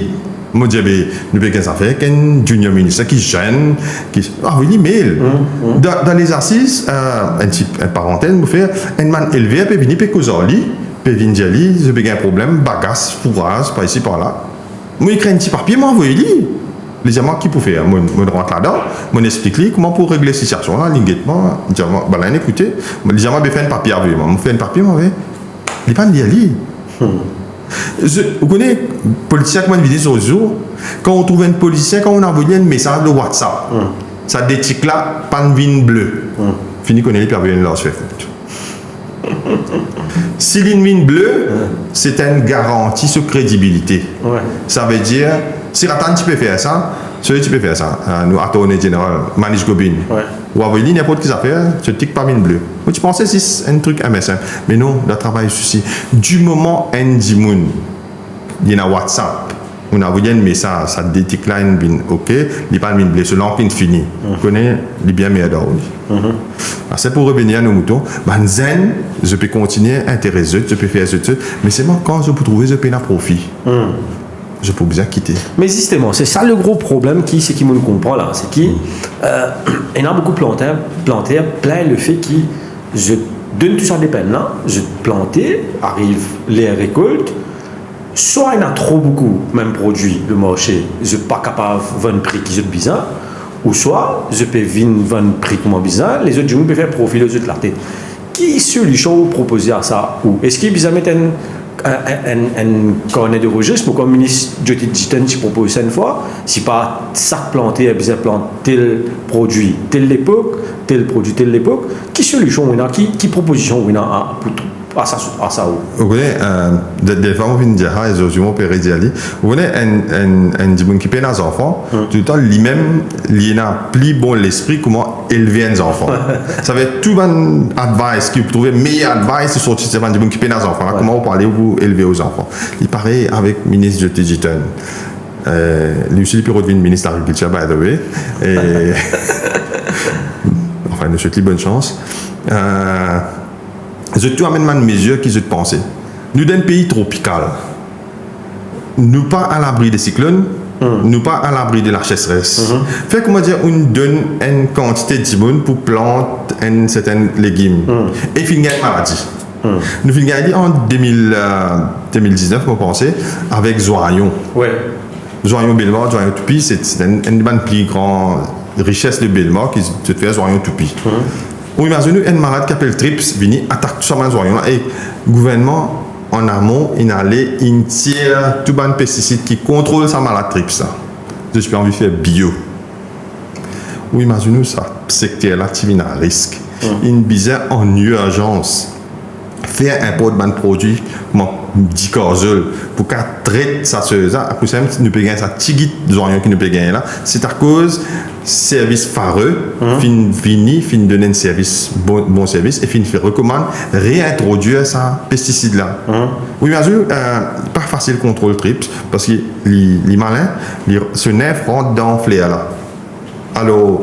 Moi, je dis, nous avons des affaires qu'un junior ministre qui gêne, qui. Ah oui, l'email. Dans les assises, une parenthèse, vous faites un man élevé, puis venir, puis cause en lit. Puis Vinjali, je vais un problème, bagasse, fourrage, par ici, par là. Moi, il crée un petit papier, moi, envoyez-lui. Les gens qui peuvent faire, moi, je rentre là-dedans, moi, explique comment pour régler cette situation-là, l'ingétement, je dis, ben, écoutez, les gens vont faire un papier avec moi. Je fais un papier, moi, il n'est pas de lire. Vous connaissez, politicien, comment vidéo sur le jour, quand on trouve un policier, quand on envoie un message de WhatsApp, ça détique là, pas une vigne bleue. Fini qu'on est, puis avec une lance fait foot. Si l'une bleue, c'est une garantie sur crédibilité. Ouais. Ça veut dire, si Ratan tu peux faire ça, tu peux faire ça. Nous, attorney général, Manish Gobin. Ouais. Ou avec lui, n'importe quelle affaire, tu tic pas une bleue. Moi, tu pensais que c'est un truc MSM. Mais non, le travail est ceci. Du moment où il y a WhatsApp, on a envoyé un message, ça détique là, ok, il pas une bleue, selon qu'il finit. Vous connaissez, il est bien meilleur. C'est pour revenir à nos moutons. Ben, zen, je peux continuer à intéresser, je peux faire ce truc, mais c'est moi quand je peux trouver, je peux un profit. Je peux bien quitter. Mais justement, c'est ça le gros problème c'est qui me comprend là, c'est qu'il y a beaucoup de plantaires plein le fait que je donne tout ça des peines là, je planter, arrive les récoltes, soit il y a trop beaucoup même produits de marché, je suis pas capable de vendre un prix qui est bizarre, ou soit je peux vendre un prix comme bizarre, les autres gens peuvent faire profit les autres de la tête. Qui solution vous proposez à ça? Ou est-ce qu'il y a mettre un carnet de registre pour comme le ministre Jyoti Jitan qui propose ça une fois, si pas ça planté, il a planté tel produit, telle époque, tel produit, telle époque, qui solution on a, qui proposition on a à ça? Vous voyez, des fois, on vient de dire, et je vais opérer d'y vous voyez, un dimoun qui paie les enfants, tout le temps, lui-même, il a plus bon l'esprit comment élever les enfants. Ça va être tout bon advice, qui vous trouvez meilleur advice sur ce système de qui paie les enfants. Comment vous parlez, vous élever aux enfants. Il paraît avec le ministre de Jitan. Lui aussi, il peut redevenir ministre de l'Agriculture, by the way. Et enfin, nous souhaitons bonne chance. Je te amène une mesure qui je te pensais. Nous sommes un pays tropical. Nous pas à l'abri des cyclones, nous pas à l'abri de la sécheresse. Fait comment dire, on donne une quantité de timon pour planter un certain légume. Et il y a une maladie. Nous finissons en 2019, je pense, avec Zoyon. Ouais. Zoyon Belmort, Zoyon Toupi, c'est une plus grande richesse de Belmort qui se fait Zoyon Toupi. Ou imaginez un malade qui appelle TRIPS, vient attaque tout ça dans Zoyon. Et le gouvernement, en amont, il allait tire tout le pesticide qui contrôle sa malade TRIPS. Je suis envie de faire bio. Ou imaginez ça, secteur-là, tu viens à risque. Une bizarre en urgence. Faire un pot de produit comme dicazole pour qu'elle traite ça à cause de nous payons ça tigit zoyon qui nous payons là, c'est à cause service fareux fin donner un service bon service et fin fait recommande réintroduire ça pesticide là. Oui bien sûr pas facile contrôle trips parce que les malins ce nerf rentre dans le flair là. Alors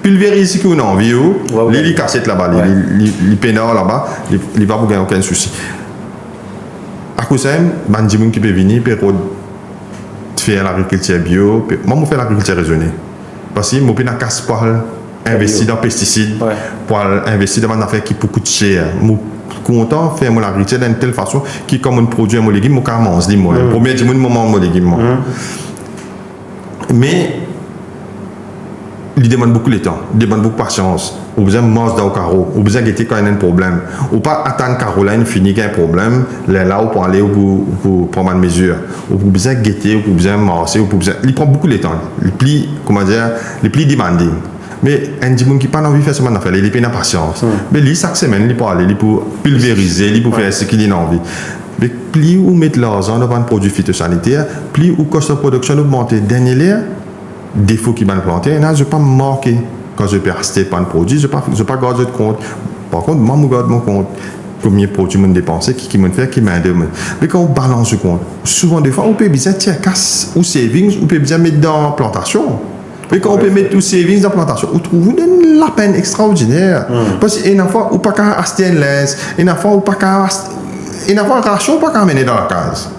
pulvérise qu'on a envie, les cassettes là-bas, les peinards là-bas, il va pas gagner aucun souci. À cause de ça, il y a des gens qui peuvent venir pour faire l'agriculture bio. Moi, je fais l'agriculture raisonnée. Parce que je suis casse pour investir dans les pesticides, pour investir dans des affaires qui coûtent cher. Je suis content de faire l'agriculture d'une telle façon que, comme on produit un légume, je peux manger. Premier du moment, je légume. Mais il demande beaucoup de temps, il demande beaucoup de patience. Vous besoin de manger dans le carreau, vous besoin de guetter quand il y a un problème. Ou pas attendre Caroline finit qu'il y a un problème, là pour aller pour prendre une mesure. Vous besoin de guetter, vous besoin de marcher, il prend beaucoup de temps. Il plie, comment dire, il plie demanding. Mais un gens qui n'a pas envie de faire ce qu'on a fait, il n'a pas de patience. Mais lui, chaque semaine, il peut aller, il peut pulvériser, il peut faire ce qu'il a envie. Mais plus vous mettez l'argent dans un produit phytosanitaire, plus vous cost de production augmente. Dernier défaut qui va planter, je ne vais pas me marquer quand je peux acheter pas un produit, je ne vais pas garder de compte. Par contre, moi, je garde mon compte. Combien de produits je dépense, qui me fait, qui m'aide. Mais quand on balance le compte, souvent, des fois, on peut bien tirer casse ou savings, on peut bien mettre dans la plantation. Et quand on peut mettre tous ces savings dans la plantation, on trouve la peine extraordinaire. Parce qu'il y a une fois, on ne peut pas acheter un lens, il y a une fois, on ne peut pas acheter. Il y a un rachat, on ne peut pas amener dans la case.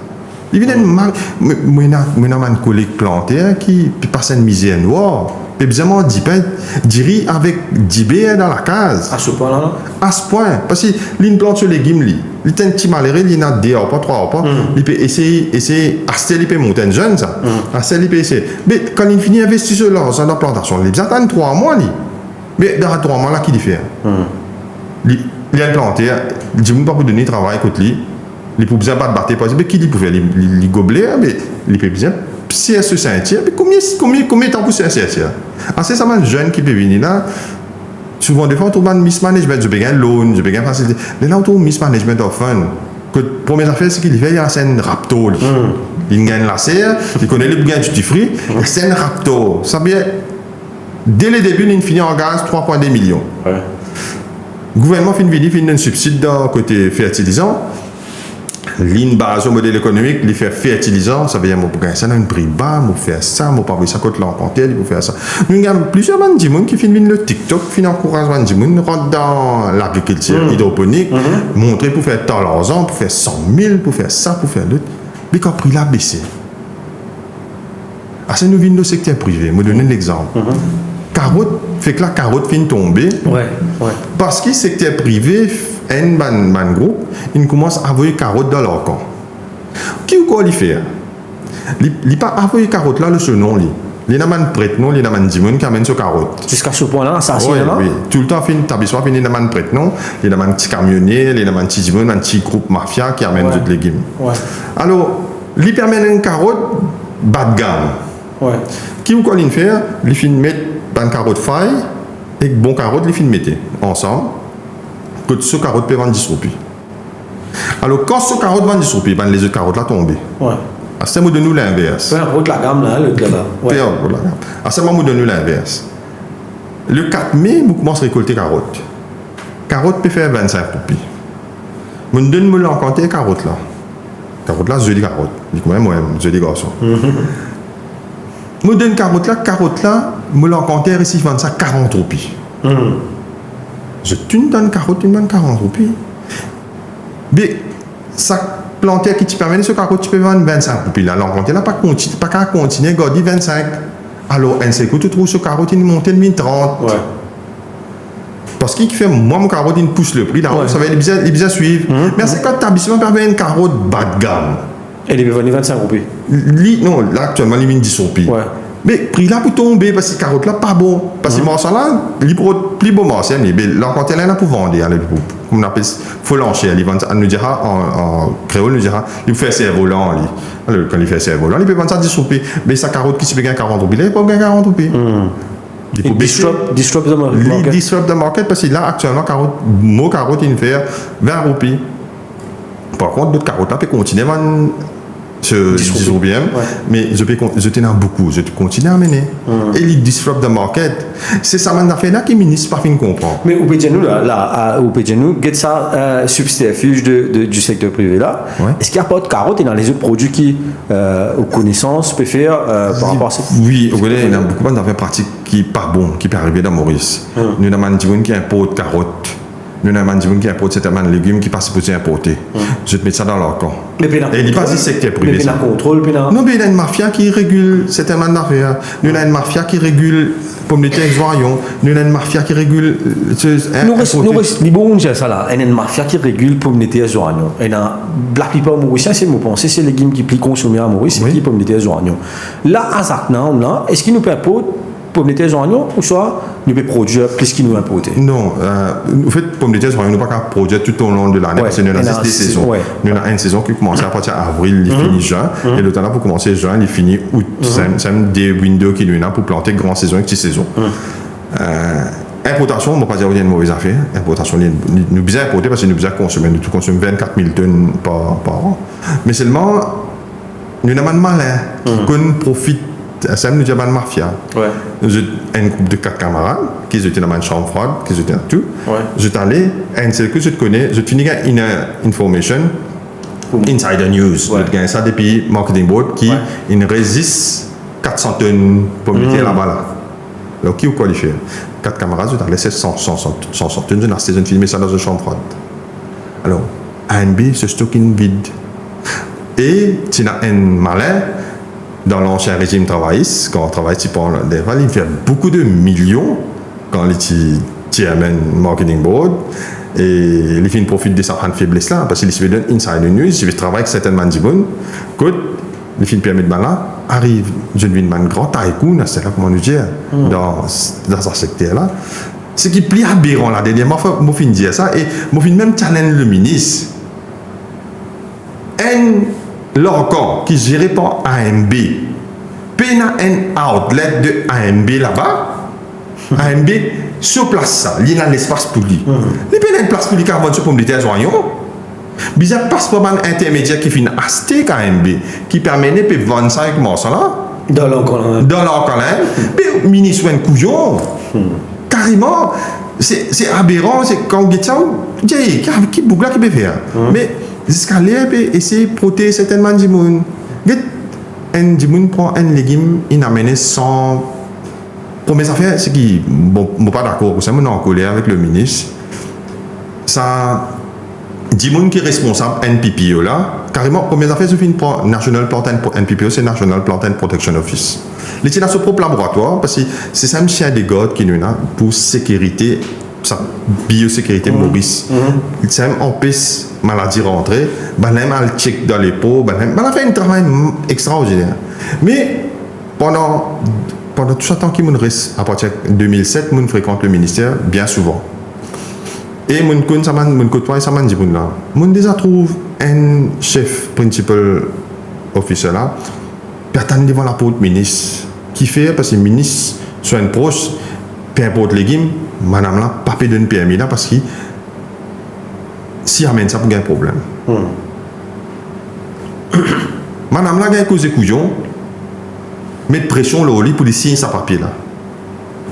Il y a un collègue planté qui passe une misère noire. Et bizarrement, dirait avec 10 B dans la case. À ce point-là? À ce point. Parce qu'il plante sur les légumes, il est un petit malheureux, il a 2 repas, 3 repas. Il peut essayer, acheter, il peut monter un jeune, ça. Acheter, il peut essayer. Mais quand il finit d'investir sur l'argent dans la plantation, il attend 3 mois. Mais dans 3 mois, là, qu'il fait? Il a planté, il dit, pas pour donner travail contre lui. Il peut bien pas de battre, mais qui il peut faire? Il gobelet, mais il peut bien si ce sentier. Mais combien de temps pour ce sentier? C'est ça, un jeune qui peut venir là. Souvent, des fois, on trouve un mismanagement, je peux gagner loan, je peux gagner facilité. Mais là, on trouve mismanagement of fun. La première affaire, c'est qu'il fait, il y a un rapto. Il gagne la serre, il connaît les gains du free, c'est un rapto. Ça veut dire, dès le début, il finit en gaz 3,2 millions. Le gouvernement finit un subside dans le côté fertilisant. Ligne base au modèle économique, il fait fertilisant, ça veut dire que ça a un prix bas, il fait ça, il pas ça contre l'encantel, il faut faire ça. Nous avons plusieurs gens qui finissent le TikTok, qui encouragent les gens rentrent dans l'agriculture hydroponique, montrer pour faire tant d'argent, pour faire 100 000, pour faire ça, pour faire l'autre. Mais quand le prix a baissé, ça nous vient du secteur privé, je vais donner l'exemple. Carotte, fait que la carotte finit tomber, parce que le secteur privé, un groupe, ils commencent à envoyer carottes dans leur camp. Qui ou quoi il fait? Il pas envoyer carottes là, le seul nom. Il y a un prêtre, non, il y a un dimon qui amène ce carotte. Jusqu'à ce point-là, ça c'est là? Oui, tout le temps, t'aperçois, il y a un prêtre, non, il y a un petit camionnier, il y a un petit dimon, un petit groupe mafia qui amène d'autres légumes. Alors, il permet une carotte bas de gamme. Qui ou quoi il fait? Il finit mettre une carotte faille et bon carotte, il finit mettre ensemble. Que ce carotte peut vendre 10 roupies. Alors, quand ce carotte vend 10 roupies, les autres carottes là tombent. À ce moment de nous l'inverse. Peu importe la gamme là, le gars là. Peu importe la gamme. À ce moment de nous l'inverse. Le 4 mai, nous commençons à récolter carottes. Carotte peut faire 25 roupies. Nous donnons l'encanté carotte là. Carotte là, je dis carotte. Je dis moi, je dis garçon. Nous donnons carotte là, nous l'encanté ici, vend ça 40 roupies. Je tune dans une carotte, une bonne 40 roupies. Mais ça planter qui te permet de ce carotte, tu peux vendre 25 roupies. Là, l'encontre, là, pas qu'à continuer, à garder 25. Alors, un seul coup, tu trouves ce carotte, il monte de 30. Parce qu'il fait, moi, mon carotte, il pousse le prix. Là, ça va être bien suivre. Mais c'est quand tu as besoin de une carotte bas de gamme. Et il peut vendre 25 roupies. Non, là, actuellement, il vend 10 roupies. Mais prix là pour tomber parce que carotte là pas bon parce que morceau là il plus beau morceau mais l'encanté là pour vendre comme on appelle faut lancer il vend on nous dira en créole nous dira il fait ses volants alors quand il fait ses volants il peut vendre ça 10 roupies mais sa carotte qui se peut gagner 40 roupies il peut gagner 40 roupies il faut disrupt the market. Disrupt the market parce que là actuellement carotte il fait 20 roupies par contre d'autres carottes là peut continuer disons bien, mais je tenais beaucoup, je continue à mener. Et il disrupt the market. C'est ça, maintenant, fait là qui ministre pas fin comprendre. Mais au Pédjanou, get ça subterfuge du secteur privé là. Est-ce qu'il n'y a pas de carottes et dans les autres produits qui, aux connaissances, peuvent faire par rapport à ça? Oui, au Golais, il y a beaucoup d'affaires pratiques qui pas bon, qui peut arriver dans Maurice. Nous avons un petit qui a un pot de carottes. nous avons des gens qui importent certains légumes qui passent pour importer. Je te mets ça dans leur camp. Et il n'y a pas de secteur privé. Mais il y a un contrôle. Non, mais il y a une mafia qui régule certains affaires. Nous avons une mafia qui régule pommes de terre joyons. Nous avons une mafia qui régule. Nous restons, bon, ça là. Il y a une mafia qui régule pommes de terre joyons. Et la plupart mauriciens, c'est mon pensée, c'est les légumes qui plus consommés à Maurice, c'est qui pommes de terre joyons. Là, à Zaknan, là, est-ce qu'il nous peut importer pommes de terre joyons ou soit nous peut produire plus qu'il nous importe? Non, en fait, pommes de terre joyons, nous ne pouvons pas produire tout au long de l'année parce que nous avons des saisons. Nous avons une saison qui commence à partir d'avril, il finit juin, et le temps là pour commencer juin, il finit août. C'est des windows qui nous ont pour planter grande saison et petite saison. Importation, on ne va pas dire qu'il y a une mauvaise affaire. Importation, nous besoin importer parce que nous besoin consommer. Nous consommons 24 000 tonnes par an. Mais seulement, nous avons un malin qui profite. Ça nous dit une mafia. Un groupe de 4 camarades qui étaient dans une chambre froide, qui étaient tout. Je suis allé, un seul que je te connais, je finis une information, insider news. Je gagne ça depuis Marketing Board qui résiste 400 tonnes pour mettre là-bas là. Donc, qui est qualifié? 4 camarades, je t'ai laissé 100 tonnes, je n'ai filmé ça dans une chambre froide. Alors, ANB se stocke vide. Et tu as un malin. Dans l'ancien régime travailliste, quand on travaille pendant des fois, il fait beaucoup de millions quand il est chairman marketing board et il fait une profit de certaines faiblesses là parce qu'il se fait donner inside news, il fait travailler avec certainement du bon. Écoute, il fait une permis de là, arrive, je ne vis une grand taïkoun, c'est là comment nous dire, dans ce secteur là. Ce qui plie aberrant la dernière fois, je fin dire ça et je fin même challenge le ministre. L'organ qui est géré par AMB, pena un outlet de AMB là-bas. AMB sur place ça, il y a l'espace pour lui. Il y a une place pour lui qui a vendu pour me dire joyeux. Il y a pas un intermédiaire qui finit acheter AMB, qui permet de vendre ça avec moi ça là. Dans l'encolin. Dans l'encolin. Mais ministre un couillon. Carrément, c'est aberrant, c'est quand on dit qui boucle qui peut faire. Mais jusqu'à l'air, essayer de protéger certainement du monde. Un monde prend un légume, il amène sans. Pour mes affaires, c'est qui. Bon, je ne suis pas d'accord, c'est en colère avec le ministre. Ça. Du monde qui est responsable NPPO là, carrément, pour mes affaires, je finis par National Plant and NPPO, c'est National Plant and Protection Office. Il est dans ce propre laboratoire parce que c'est ça, un chien des gardes qui nous a pour sécurité. Sa biosécurité Maurice. Il s'est empêché maladie rentrer, ben mal check dans les pots, ben a fait un travail extraordinaire. Mais pendant tout ce temps qu'il me reste, à partir de 2007, je fréquente le ministère bien souvent. Et je côtoie ça m'a dit là. Je déjà trouve un chef principal officer là, puis attendre devant la porte ministre qui fait parce que le ministre soit un proche, peu importe les légumes, madame là, pas payer de permis là parce que si amène ça pour gagner un problème. Madame là, gagne cause de couillon, mettre pression là au lit pour les signer sa papier là.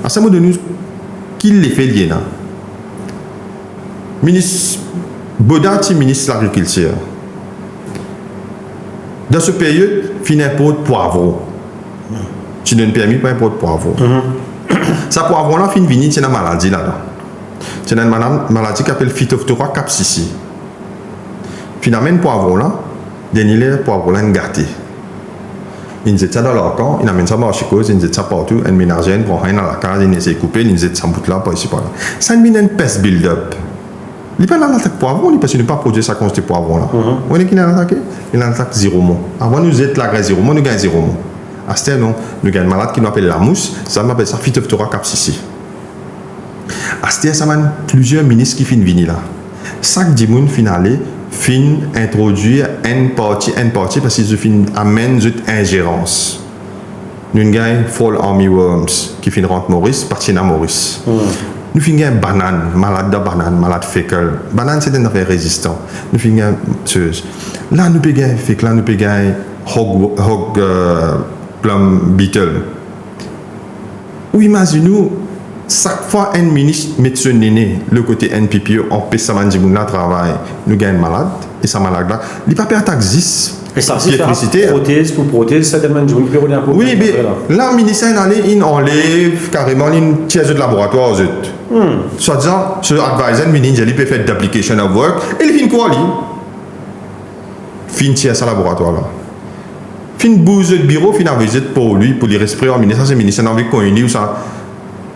À ce moment de nous, qui les fait lier là? Ministre Bodati, ministre de l'Agriculture. Dans ce période, fin importe poivron. Tu donnes permis pour importe poivron. Ça poivron là, fin vini, c'est une maladie là-dedans. C'est une maladie qui s'appelle Phytophthora capsicii. Finalement, poivron là, dernier poivron là, gâté. Ils jettent ça dans leur camp, ils amènent ça à Chicose, ils jettent ça partout, un ménager, ils prennent dans la case, ils essaient de couper, ils jettent ça bout là, par ici, par là. Ça devient une peste build-up. Il n'y a pas d'attaque poivron, parce qu'il n'a pas produit sa quantité de poivron là. Vous voyez qu'il a attaqué? Il a attaqué 0 mots. Avant, nous jetons la graisse 0 mots, nous gagnons 0 mots. À ce temps, nous gagnons une malade qui nous appelle la mousse, ça m'appelle ça Phytophthora capsicii. À ce temps, ça m'a plusieurs ministres qui finissent venir là. Chaque dimoun finale, fin introduire une partie, parce qu'ils amènent une ingérence. Nous gagnons Fall Army Worms qui fin rentre Maurice, partie à Maurice. Nous finissons une banane, malade de banane, malade fécale. Banane, c'est une affaire résistante. Nous finissons une là, nous payons fécale, là, nous payons hog plum beetle. Ou imaginez-nous, chaque fois un ministre met son nez, le côté NPPO, on paie sa mandibule là, travail, nous gagnons malade, et sa malade là, il n'y a pas d'attaque 10, Et ça, c'est électricité. Prothèse pour prothèse, ça demande du bureau d'impôt. Oui, mais là, le ministère, il enlève carrément une pièce de laboratoire. Soit disant, ce advisor, il peut faire d'application of work, et il fait quoi, lui? Fin tiers à laboratoire, là. Fin bouse de bureau, fin visite pour lui, pour les respirer en ministère, c'est le ministère avec quoi il ou ça.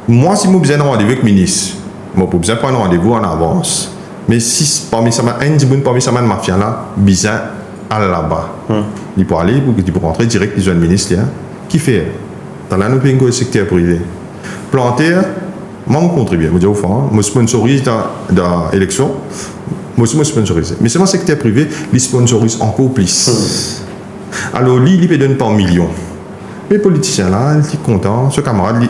Moi, si j'ai besoin de rendez-vous avec le ministre, je n'ai pas besoin de prendre rendez-vous en avance. Mais si parmi ça, parmi ça, mafia là, bizarre, aller là-bas. Il peut aller, il peut rentrer direct dans le ministre, qui fait? Dans la nous le secteur privé. Planter, moi, je contribue. Je dis au fond, je sponsorise dans l'élection. Moi aussi, je sponsorise. Mais c'est mon secteur privé, il sponsorise encore plus. Alors, lui, il peut donner par millions. Les politiciens là, ils sont contents. Ce camarade,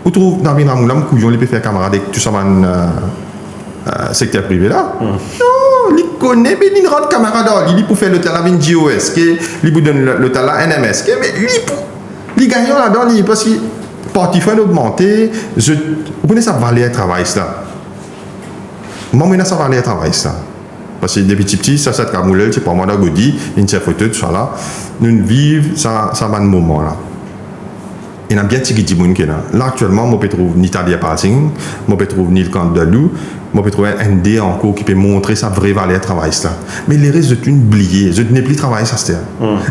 vous trouvez dans une ramoulam, il peut faire camarade avec tout ça, secteur privé là. Non, il connaît, mais il rentre camarade, il peut faire le talent avec GOS, il peut donner le talent NMS, mais il gagne là-dedans, parce que parti fin d'augmenter, vous connaissez ça valeur travail ça. Moi, je ça valeur travail ça. Parce que depuis petit, ça c'est comme c'est pas moi d'agodi, une photo, tout ça là. Nous vivons ça va un moment là. Il y a bien de gens qui sont là. Là, actuellement, je peux trouver ni Tadia Passing, je peux trouver ni le camp de loup, je peux trouver un ND encore qui peut montrer sa vraie valeur de travail. Mais les restes, je oublié. Je n'ai plus travaillé ça.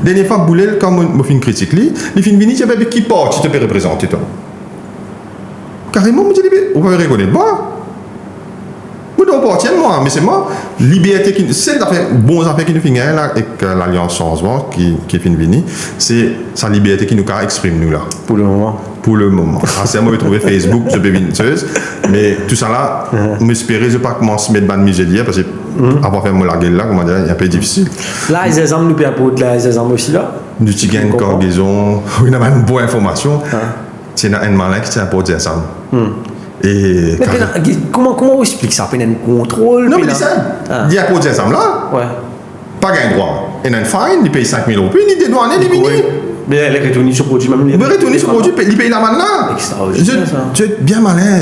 Dernière fois, Boulel, quand je fais une critique, il fait une vinite, il y a qui porte, tu te peux représenter toi. Carrément, je dis, on va reconnaître moi. Je dois porter moi, mais c'est moi. Liberté qui. C'est bon affaire qui nous finit là, avec l'Alliance Changement qui fait une vinite, c'est sa liberté qui nous exprime nous là. Pour le moment. Pour le moment. C'est moi, je trouve Facebook, je peux viniteuse, mais tout ça là, m'espérer, je ne vais pas commencer à mettre ban misère parce que avant de faire mon laguer là, comment dire, il est un peu difficile. Là, les exemples nous permettent là, les exemples aussi là. Du petit gain de cargaison, il y a une bonne information. C'est un malin qui tient pour dire ça. Et mais comment on explique ça? Il y a un contrôle. Non, mais c'est ça. Il y a pour dire ça là. Ouais. Pas gain droit. Il y a un fine, il paye 5 000 euros, il est dédouané, il est fini. Mais elle est retournée sur le produit même. Il est retourné sur le produit, il paye la manne là. Je suis bien malin.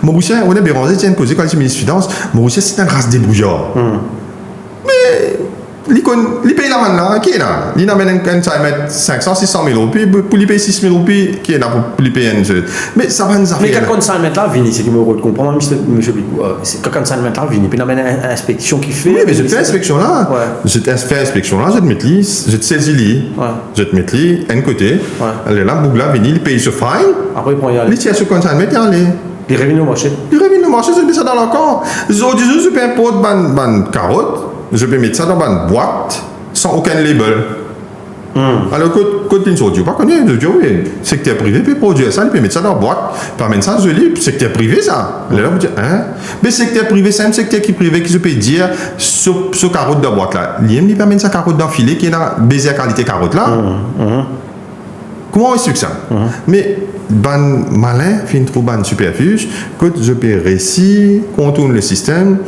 Mauricien, on est Béranger, tiens, causé quand il est ministre des Finances. Mauricien, c'est une race débrouillard. Mais. Il paye la manne là, qui est là? Il amène un ça mettre 500, 600 000 euros, puis pour lui payer 6 000 euros, qui est là pour lui payer une chose. Mais ça va nous affaire. Mais quand ça met là, Vini, c'est qu'il me comprend, monsieur Bicou. C'est quand ça met là, Vini, puis il amène une inspection qui fait. Oui, mais je te fais inspection là. Je te fais inspection là, je te mets je te saisis lui. Je te mets lui, un côté. Elle est là, Bougla, Vini, il paye ce fine. Après, il prend y aller. Il tient ce quand ça met, il y aller. Il revient au marché. Il revient au marché, je mets ça dans le corps. Je peux importer une carotte. Je peux mettre ça dans une boîte sans aucun label. Alors, quand tu ne pas connaître, je dis oui, secteur privé peut produire ça, il peut mettre ça dans la boîte, pas mettre ça, je dis, secteur privé ça. Là, vous dites, hein? Mais secteur privé, c'est un secteur qui privé qui se peut dire, ce carotte de boîte là, il peut mettre sa carotte dans le filet qui est dans baiser à qualité carotte là. Comment on explique ça? Mais, ban malin, fin trop ban superfuge, quand je peux réussir, contourne le système,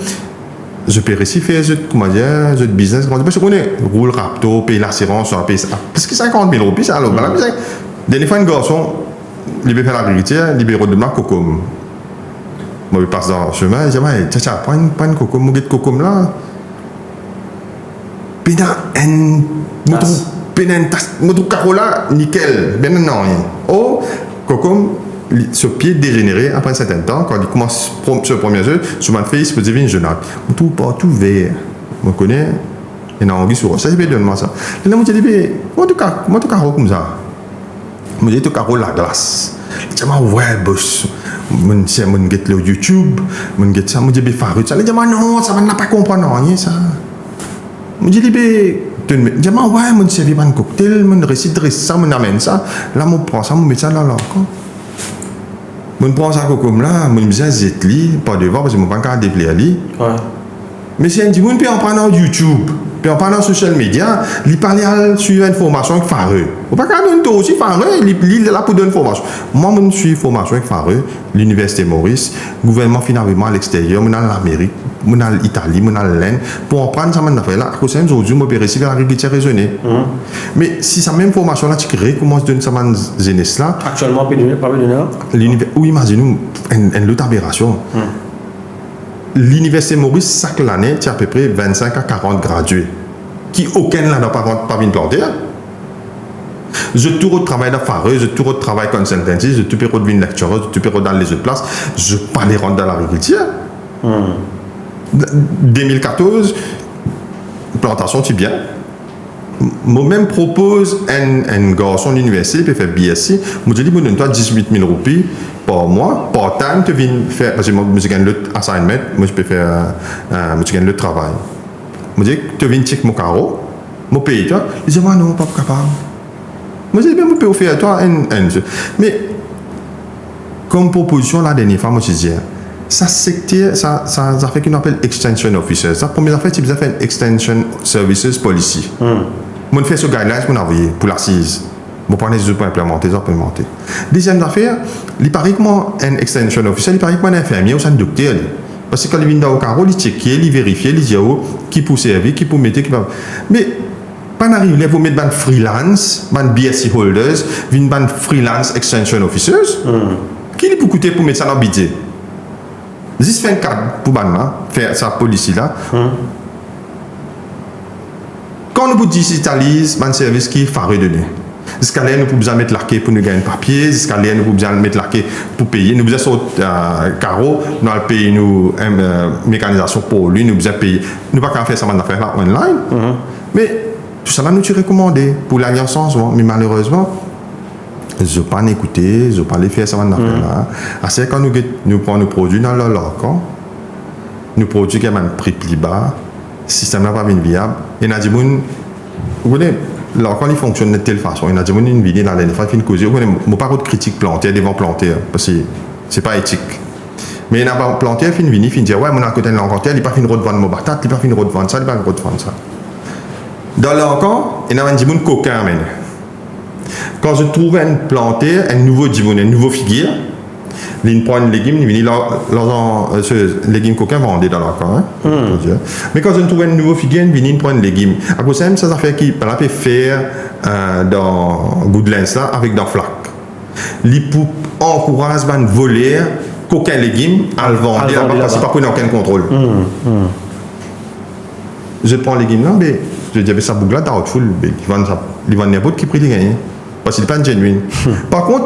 je peux réussir faire comment dire, ce business, parce qu'on est roule rapto, paye l'assurance, paye ça. Parce que 50 000 euros, ça, alors, dernière fois, un garçon, il peut faire l'agriculture, il peut redemander cocom. Moi, je passe dans le chemin, je dis, ouais, tiens, prends une cocom, mon guide cocom là. Puis, mon carola, nickel, bien non, oh, cocom, ce pied dégénéré après un certain temps, quand il commence ce premier jeu, sur ma face, il peut devenir jeune. Tout partout vert. Je connais, il y a un anguille sur ça, je vais donner ça. Et là, je me dis, comment tu carreaux comme ça? Je me dis, tu carreaux la glace. Je dis, ouais, boss. Je get le YouTube, je get ça, je dis, Farid, ça. Je dis, non, ça ne va pas comprendre rien, ça. Je dis, je dis, ouais, je servis un cocktail, je récite ça, je amène ça. Là, je prends ça, je mets ça là, là. Je prends ça comme là, je me dis, c'est pas devant parce que je ne peux pas déplier ali. Mais si un petit monde peut en prendre sur YouTube, peut en prendre sur social media, il parle sur une formation avec Fareux. Ou pas quand on aussi Fareux, il est là pour donner une formation. Moi, je suis formation avec Fareux, l'Université Maurice, gouvernement finalement à l'extérieur, je suis en Amérique, je suis en Italie, je suis en l'Inde, pour en prendre ça maintenant là, à cause aujourd'hui, je peux réussir à l'agriculture raisonnée. Mais si cette même formation là, tu commences à donner ça jeunesse là. Actuellement, pas de oui, imaginez une autre aberration. L'Université Maurice, chaque année, tu as à peu près 25 à 40 gradués qui aucun là n'a pas venu planter. Je tout travail d'affaires, je tout travail consultancy, je tout de vin lecturer, je tout dans les autres places, je pas les rendre dans l'agriculture. 2014, plantation tu bien. Moi-même propose un garçon de l'université qui fait BSc, je dis bon donne-toi 18 000 roupies par mois, par temps tu viens faire parce que moi je gagne le assignment, moi je peux faire je gagne le travail. Je dis tu viens check mon carreau, mon pays toi, il dit moi non pas capable. Moi je dis bien je peux faire toi un mais comme proposition la dernière fois moi je dis ça secteur ça fait qu'on appelle extension officer. Ça première affaire tu fait extension services policy. Mon fait ce guidelines mon envoyer pour l'assise. Mon point de pour implémenter. Deuxième affaire, il paraît que moi un extension officer, il paraît que moi un infirmier ou un docteur. Parce que quand il vient dans le carreau, il checker, il vérifie, il dit qui peut servir, qui peut mettre, qui va. Mais pas n'arrive pour mettre un freelance, un BSc holders, un freelance extension officers. Qui peut coûter pour mettre ça dans le budget? Juste faire un cadre pour faire sa police là. Quand nous digitalisons un service qui est faré de nous, jusqu'à là, nous pouvons mettre l'arqué pour nous gagner papier, jusqu'à là, nous pouvons mettre l'arqué pour payer. Nous pouvons sortir carreau, nous allons payer nos mécanisations pour lui, nous pouvons payer. Nous ne pouvons pas faire ça affaire là online. Mais tout ça là, nous t'ai recommandé pour l'alliance, mais malheureusement, je n'ai pas écouté, je n'ai pas faire ça affaire là. C'est quand nous prenons nos produits dans leur local, nous produisons qui ont un prix plus bas. Le système n'est pas bien viable. Et nous avons dit, vous voyez, là, quand il fonctionne de telle façon, il y a une vidéo dans la fois qui cause. Je ne pas de critique planter devant planter, parce que ce n'est pas éthique. Mais il y a un planter qui finit, il dit, ouais, mon côté de l'encanter, il n'a pas fini de vendre mon batat, il n'a pas fini de vendre ça, il n'a pas fini de vendre ça. Dans l'encan, il y a un dimanche coquin. Quand je trouve un planter, un nouveau dimanche, un nouveau figure, il prend un légume, il vient ce légume coquin vendé dans l'encan. Mais quand je trouve un nouveau figure, il prend un légume. À cause de ça, ça fait qu'il peut faire dans Goodlands là, avec dans flac. Il encourage à voler coquin légume à le vendre, parce qu'il n'y a pas aucun contrôle. Je prends les légumes là, mais je dis, ça boucle là, dans le full, il vend n'importe qui prix il gagne. Parce qu'il n'est pas genuine. Par contre,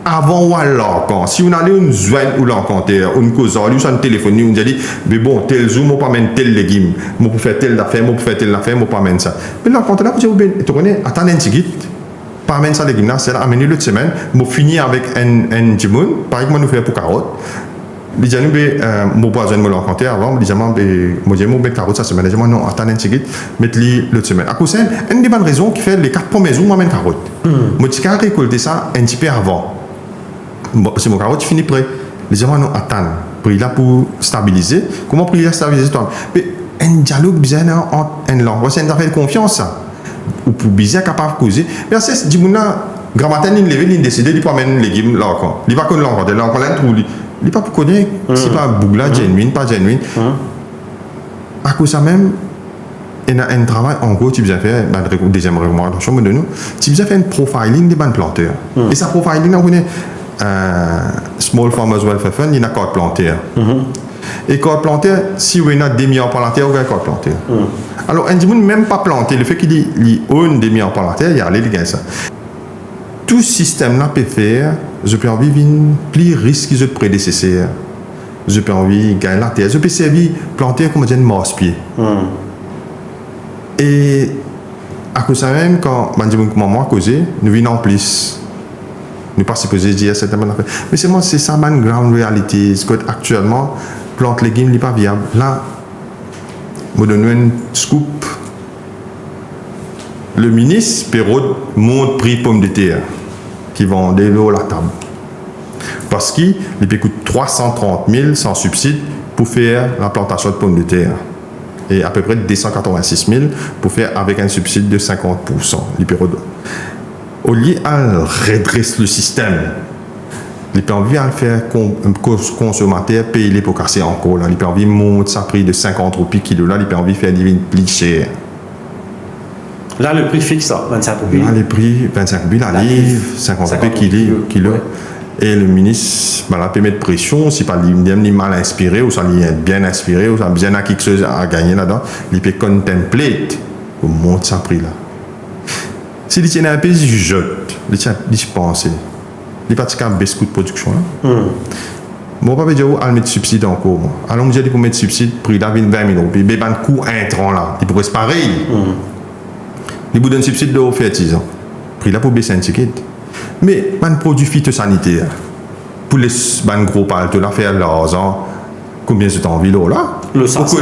avant ou alors, si on allait une joindre ou l'encontrer, une cause, on a un téléphone, on a dit, mais bon, tel jour, on peut mettre tel légume, on peut faire telle affaire, on peut faire telle affaire, on peut mettre ça. Mais l'encontrer là, tu connais, attendez un petit guide, pas mettre ça légume là, c'est là, amener l'autre semaine, on finit avec un jimoun, par exemple, nous faire pour carotte. Les gens, mon voisin me l'encontrer avant, les gens, moi, j'ai mon carotte ça semaine, les gens, non, attendez un petit guide, mettez-le l'autre semaine. À cause de une des bonnes raisons qui fait les 4 premiers jours, moi, je carotte. Moi, je vais récolter ça un petit peu avant. C'est mon carotte fini prêt. Les gens nous attendent. Prix là pour stabiliser. Comment prix là stabiliser toi? Mais un dialogue bizarre entre une langue. C'est une affaire de confiance ça. Ou pour bizarre capable de causer. Mais c'est du monde là. Gramatin il levé, il décide, il peut amener un légume là encore. Il va connaître l'encore. Là encore là trouve. Il pas pour connaître. C'est pas bougla genuine, pas genuine. À cause ça même. Il y a un travail en gros, tu as fait, deuxième recommandation de nous, tu as fait un profiling des bonnes planteurs. Et ça profiling, on connaît Small Farmers Welfare Fund, il y a un code planter. Et code planter, si on a des millions par la terre, on a un code planter. Alors, un dimanche, même pas planter, le fait qu'il y a des millions par la terre, il y a les gars ça. Tout ce système-là peut faire, je peux envie d'une plus risque que le prédécesseur. Je peux envie de gagner la terre. Je peux servir planter comme un masse-pied. Et à cause de ça même, quand moi causé, nous venons en plus. Nous pas supposé dire cette bonne affaire. Mais c'est ça ma grande réalité. Actuellement, plante légumes n'est pas viable. Là, je donne un scoop. Le ministre Perrault monte prix pomme de terre qui vendait l'eau à la table. Parce qu'il coûte 330 000 sans subside pour faire la plantation de pommes de terre. Et à peu près 286 000 pour faire avec un subside de 50%. Au lieu de redresser le système, il peut envie de faire consommateur payer les pour casser encore. Il peut envie de monter sa prix de 50 roupies kilo. Là, il peut envie de faire des plus cher. Là, le prix fixe, 25 roupies. Là, le prix 25 roupies la livre, 50 roupies kilo. Ouais. Et le ministre, il peut mettre pression, si pas il mal inspiré, ou ça est bien inspiré, ou ça a bien quelque chose à gagner là-dedans, il peut contemplate pour monter ça prix là. Si il tient un pays jute, il tient penser. Il pas de baisse coût de production là. Moi pas dire où à mettre subside encore moi. Alors moi j'ai dit pour mettre subside prix là 20 000 euros. Puis ben coût intrant là, il pourrait se pareil. Il vous donne subside de fertilisant. Prix là pour baisser un ticket. Mais un produit phytosanitaire pour les gros paltes là faire l'argent combien de temps envie là le sens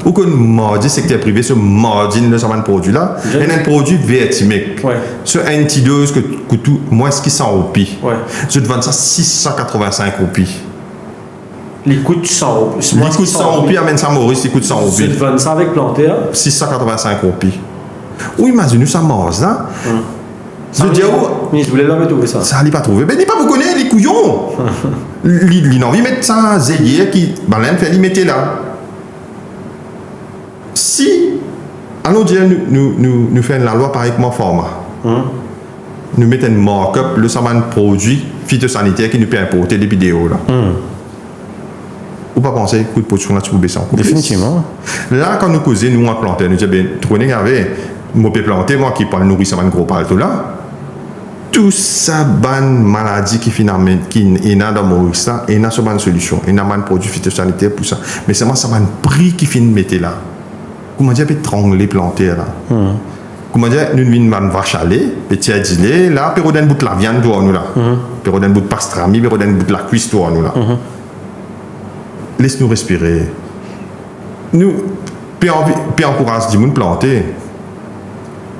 ou qu'on mardi secteur privé ce mardi le saman produit là et un produit vertimique ce antidose que coûte moins ce qui 100 roupies je te vends ça 685 roupies les coûts 100 roupies les coûts 100 roupies amène ça Maurice il coûte 100 roupies je te vends ça avec planter 685 roupies ou imagine ça mange là je dis mais je voulais pas trouver ça. Ça n'allait pas trouver. Mais il n'est pas vous connaître les couillons. Il a envie de mettre ça zélier qui balène fait mettre là. Si allons dire nous faisons la loi par exemple format. Nous mettons un markup le saman produit phytosanitaire qui nous peut importer des vidéos là. Ou pas penser coup de production là tu peux baisser encore. Définitivement. Là quand nous causons nous en planter nous disons ben tu connais avec moi peux planter moi qui parle nourrir saman gros palto là. Tout ça bonne maladie qui finalement qui est dans Maurice là et n'a pas de solution et n'a pas de produit phytosanitaire pour ça mais c'est moi ça un prix qui finit mettre là comment dire peut trangler planter là comment dire nous vinn man vache aller petit adilé là pérodène bout la viande toi nous là pérodène bout pastrami pérodène bout la cuisse toi nous là laisse nous respirer nous puis encourage du monde planter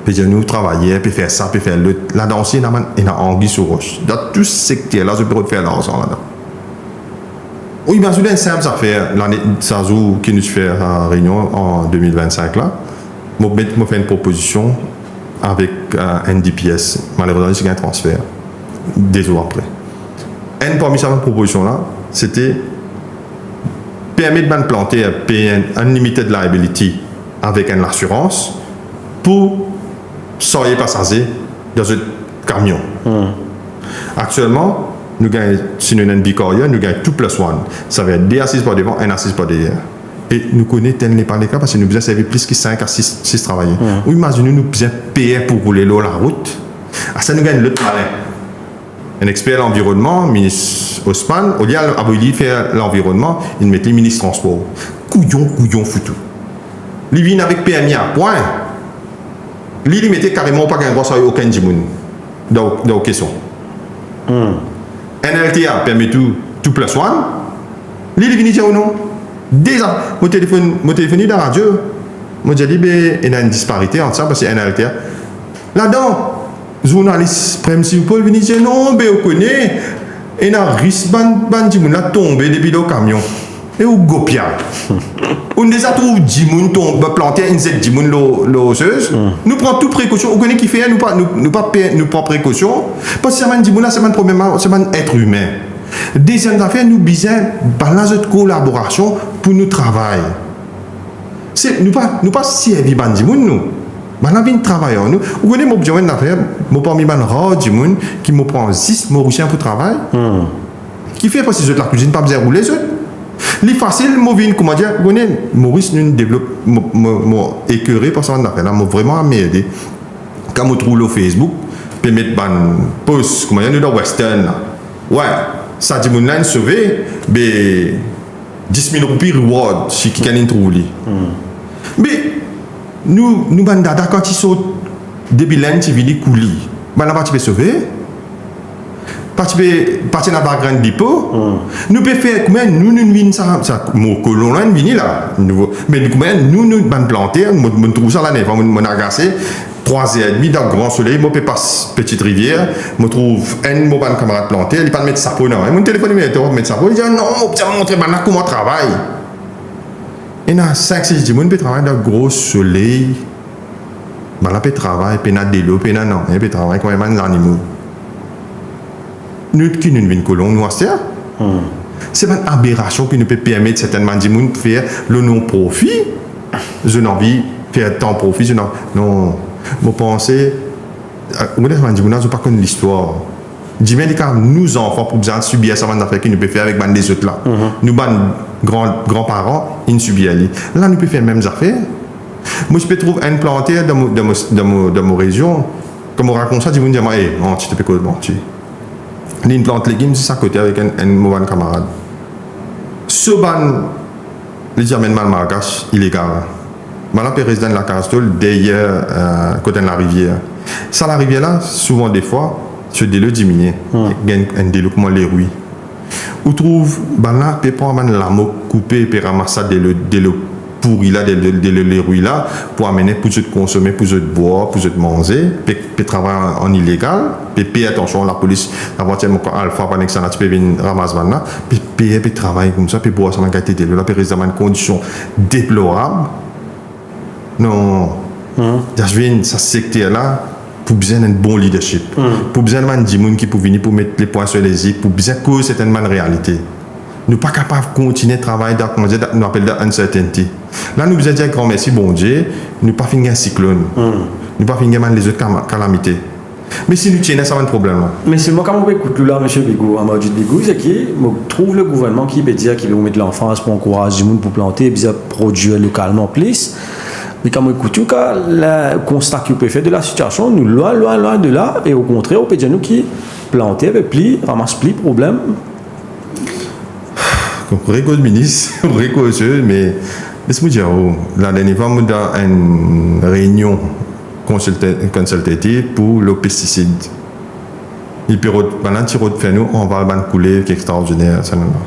puis nous travailler, puis faire ça, puis faire le. Là-dedans aussi, il y a anguille sur roche. Dans tout ce secteur-là, je peux faire l'argent là-dedans. Oui, imaginez une simple affaire, l'année qui nous fait à Réunion en 2025 là. Je fais une proposition avec NDPS. Malheureusement, c'est un transfert. Des jours après. Une parmi ces propositions-là, c'était permettre de planter à payer un unlimited liability avec une assurance pour soyez passagers dans un camion. Actuellement, nous gagnons, si nous avons un bicoria, nous gagnons tout plus one. Ça va être des assises par devant, un assise par derrière. Et nous connaissons tel n'est pas le cas parce que nous avons servi plus que 5 à 6 travailleurs. Ou imaginez nous besoin payer pour rouler l'eau la route. À ça nous gagnons l'autre malin. Un expert de l'environnement, ministre Osman, au lieu de faire l'environnement, il met les ministres transport. Couillon foutu. Il vient avec PMI à point. Il mettait carrément pas qu'un droit sur aucun djimoun dans la question. NLTA permet tout plus one. Il vient dire ou non? Déjà, mon téléphone dans la radio, moi j'ai dit il y a une disparité entre ça parce que NLTA. Là-dedans, journaliste Prem Sipol vient dire non, on connaît, il y a un risque de djimoun là tomber depuis le camion. Et au Gopia. On déjà trouve Djimoun tombe planter une Z Djimoun l'oseuse. Nous prenons toute précaution. On connaît qui fait nous pas précaution parce que c'est un Djimoun là c'est un problème c'est un être humain. Deuxième affaire nous besoin balance de collaboration pour nous travailler. C'est nous pas si heavy ban Djimoun nous. Ben là bien travailleur nous. On connaît mon besoin d'affaire, mon parmi ban rare Djimoun qui me prend 6 Mauriciens pour travail. Qui fait parce que la cuisine pas bien rouler eux. Les facile, comment dire, Maurice nous développe, écœuré par ça d'affaires là, m'a vraiment aidé. Quand je trouve le Facebook, peut mettre ban post, comment dire, nous dans Western là. Ouais, ça dit mon line sauvé, mais 10 000 roupies reward si quelqu'un trouve lui. Mais nous ban dada quand ils sautent début l'année, tu vis coulis. Ben là tu peux sauver. Partir dans la grande dépôt, nous pouvons faire comment nous vînes ça mon colon là vini là mais comment nous ban planter nous trouve ça là n'est pas mon agacé 3h30 dans grand soleil moi peux passe petite rivière me trouve un mon ban camarade planter il pas mettre ça pour non mon téléphone mettre ça pour il dit non on peut montrer maintenant comment travaille et na 5-6 jours on peut travailler dans gros soleil ben là peut travailler peut na développer non on peut travailler comme les animaux. Nous qui nous vînes colon nous c'est une aberration qui nous peut permettre certainement de faire le non profit je n'ai envie de faire tant profit je non je pense je ne pas connaître l'histoire dis-moi nous enfants pour besoin de subir ça affaire qui nous peut faire avec des autres là nous grands-parents ils subissent là nous peut faire les mêmes affaires Moi, je peux trouver un planté dans ma région, comme on raconte ça, tu me dis, hey, non, tu te peux quoi, bon, tu. Une plante légumes, c'est à côté avec un mauvais camarade. Ce ban, les Germains mal marquage, illégal. Maintenant, le président de la Castole, derrière, côté de la rivière. Ça, la rivière là, souvent des fois, ce délai diminue. Il y a un délai comme les rues. On trouve, ben là, on peut prendre la mot coupée et ramasser des pourris là, des rues là, pour amener, pour se consommer, pour se boire, pour se manger, pour travailler en illégal, puis payer attention, la police, la voiture, alpha, pendant que ça, tu peux venir ramasser là, puis payer, puis travailler comme ça, puis boire, ça m'a gâté de l'eau, là, puis rester dans une condition déplorable. Non, ça secteur là, pour besoin d'un bon leadership, pour besoin d'un monde qui peut venir pour mettre les points sur les i, pour besoin que c'est une réalité. Nous ne sommes pas capables de continuer à travailler dans ce qu'on appelle l'uncertainty. Là, nous besoin de dire grand merci, bon Dieu, nous ne pas finir un cyclone, nous ne pas finir les autres calamités. Mais si nous tiens, ça va un problème. Mais c'est moi, quand on écoute là, M. Bigou, à Maudit Bigou, c'est qu'il trouve le gouvernement qui peut dire qu'il veut mettre l'enfance pour encourager les gens pour planter et bien produire localement plus. Mais quand on écoute, le constat qu'il peut faire de la situation, nous loin de là, et au contraire, on peut dire nous qui planter avec pli, ramasse pli, problème. Réco de ministre, réco monsieur, mais laisse-moi dire, la dernière fois, nous dans une réunion consultative pour le pesticide. Il peut faire nous, on va le couler, qui est extraordinaire, ça nous va.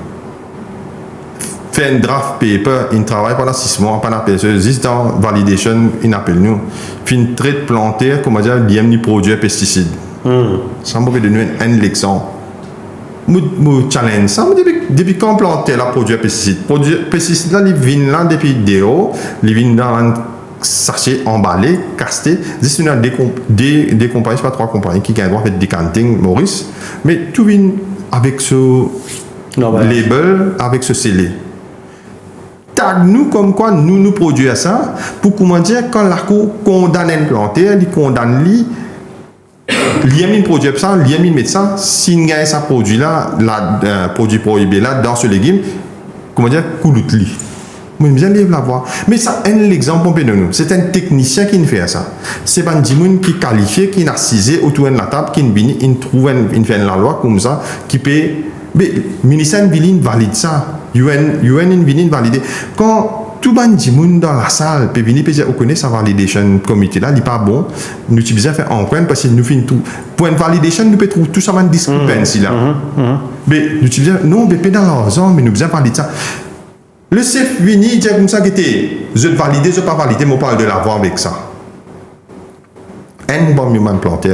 Fait un draft paper, il travaille pendant 6 mois, pendant juste dans validation, il appelle nous. Fait une traite plantaire, comment dire, il y a produit pesticide. Ça m'a donné un leçon. Mon challenge, ça depuis quand planter la produit pesticide. Produit pesticide là, il vient là depuis zéro, il vient dans un sachet emballé, casté. Juste une des compagnies, c'est pas 3 compagnies qui gagnent droit fait decanting, Maurice, mais tout vient avec ce label, avec ce scellé. Tag nous comme quoi nous produisons ça pour comment dire quand la cour condamne un planteur, il condamne lui. L'IAMIN produit ça, l'IAMIN met ça, s'il gagne ça produit là, produit prohibé là, dans ce légume, comment dire, couloutli. Moi, je vais la voir. Mais ça, un exemple de nous. C'est un technicien qui fait ça. C'est pas un dimoun qui qualifie, qui est assisé autour de la table, qui trouve la loi comme ça, qui peut. Mais le ministère valide ça. UN valide. Quand tout le monde dans la salle peut venir et dire, on connaît sa validation comité là, il n'est pas bon. Nous utilisons faire empreinte parce que nous faisons tout. Pour une validation, nous pouvons trouver tout ça, une discrepancy là. Mais nous utilisons, non, mais pas dans l'argent, mais nous devons valider ça. Le chef vient dire comme ça, je vais valider, je ne vais pas valider, mais on parle de l'avoir avec ça. Un bon humain planté,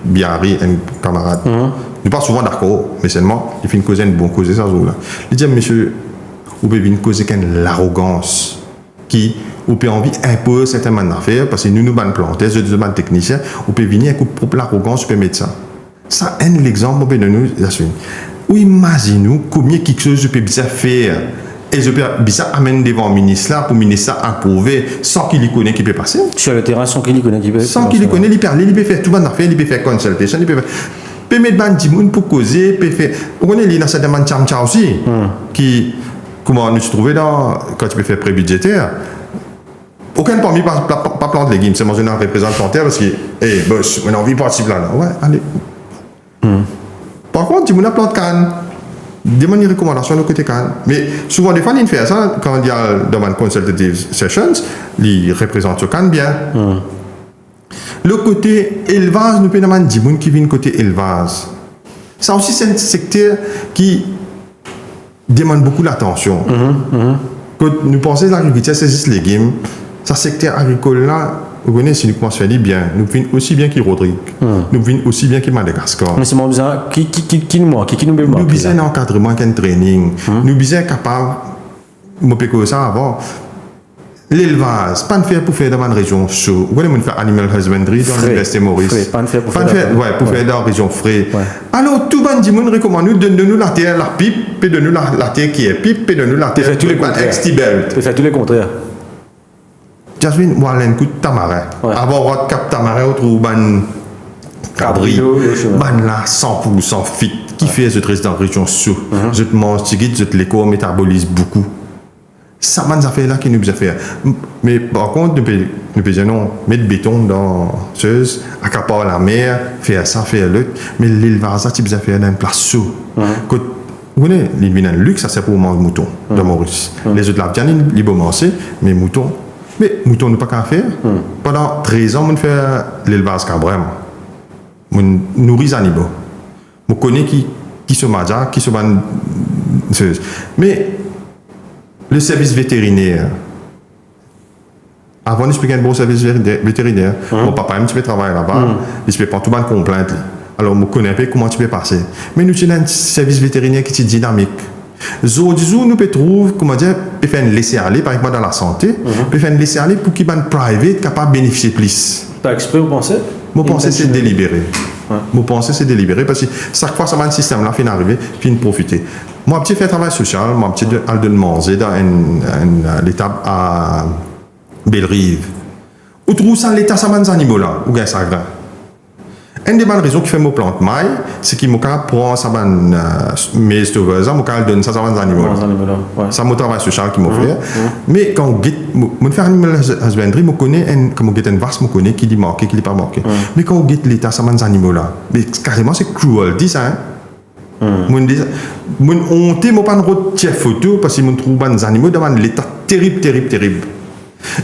Biarri, un camarade. Nous pas souvent d'accord, mais seulement, il fait une cause, une bonne cause, ça, là. Il dit, monsieur, vous pouvez une cause avec l'arrogance qui, vous pouvez envie un peu certaines manières d'affaires, parce que nous bannes plantés, je demande technicien, vous pouvez venir avec l'arrogance, vous pouvez mettre ça. Ça, un exemple, de nous, ou imaginez-nous combien quelque chose je peux bien faire. Et je peux bien amener devant le ministre là, pour le ministre approuver, sans qu'il y connaisse qui peut passer. Sur le terrain, sans qu'il y connaisse qui peut passer. Sans qu'il y connaisse, il peut faire tout le monde affaire, il peut faire consultation, il peut mettre ban dimoun pour causer, peut faire. Vous connaissez, il y a certains man tcha aussi, qui, comment nous se trouver dans, quand tu peux faire pré-budgétaire, aucun parmi pas plante légumes, c'est mon général représentantaire parce que, boss, on a envie de participer là. Ouais, allez. Par contre, dimoun a plante canne. Demande une recommandation de côté canne. Mais souvent, des fois, il fait ça quand il y a dans une consultative sessions, il représente ce canne bien. Le côté élevage, nous pouvons demander des gens qui viennent côté élevage. Ça aussi, c'est un secteur qui demande beaucoup d'attention. Quand nous pensons que l'agriculture, c'est juste légumes. Ce secteur agricole là, vous connaissez, si nous commençons à faire bien, nous venons aussi bien qu'il Rodrigue, nous venons aussi bien qu'il Madagascar. Mais c'est mon besoin, qui nous manque, qui nous manque. Nous besoin d'un encadrement, un training. Nous besoin capable, je peux ça avant. L'élevage, pas de faire pour faire dans une région chaude. Vous connaissez faire animal husbandry dans l'Université Maurice. Pas de faire pour faire dans la région frais. Alors, tout le monde recommande nous, donne-nous la terre, la pipe, puis donne-nous la terre qui est pipe, puis donne-nous la terre qui est ex-tibelt. Tu peux faire tous les contraires. Jasmine, moi, j'ai un coup de tamarin. Avant, on cap tamarin, on trouve un cabri. Ben là, 100% fit. Qui fait ce reste dans la région chaude. Je te mange, je te l'éco, métabolise beaucoup. Ça m'a fait là qui nous a fait. Mais par contre, nous pouvons dire non, mettre béton dans chose, accaparer la mer, faire ça, faire l'autre. Mais l'élevage, ça, tu peux faire dans une place sous. Vous connaissez, l'élevage de luxe, ça c'est pour manger mouton dans Maurice. Les autres, la viande, ils vont manger, mais mouton. Mais mouton, nous pas qu'à faire. Pendant 13 ans, on fait l'élevage vraiment. On nourrit les animaux. On connaît qui se mange, qui se mange. Mais le service vétérinaire, avant de un bon service vétérinaire, mon papa aime travailler là-bas, il peut prendre tout le complainte. Alors, je connais un peu comment tu peux passer. Mais nous avons un service vétérinaire qui est dynamique. Aujourd'hui, nous pouvons trouver, comment dire, peut faire un laisser-aller, par exemple, dans la santé, peut faire un laisser-aller pour qu'il y ait un private capable de bénéficier plus. Pas exprès, vous pensez? Mon pensée, c'est délibéré. Mon pensée, c'est délibéré parce que chaque fois, ça va un système là, fin d'arriver, fin de profiter. Moi, petit fait travail social, moi, petit de manger dans l'étape à Bellerive. Où trouve ça l'état, ça va des animaux là, où gagne ça grand. Une des bonnes raisons qui fait mon plante maille, c'est qu'il m'a prend ça va mes sauveurs, ça m'a donne ça va des animaux. Ça mon travail social qui m'a fait. Mais quand on fait animal husbandry, on connaît comme on une vache, on connaît qui dit marqué, qui dit pas marqué. Mais quand on get l'état, ça va des animaux là. Mais carrément c'est cruel, dis ça. Mon honte, moi pas de photo parce que mon trouve des animaux dans l'état terrible.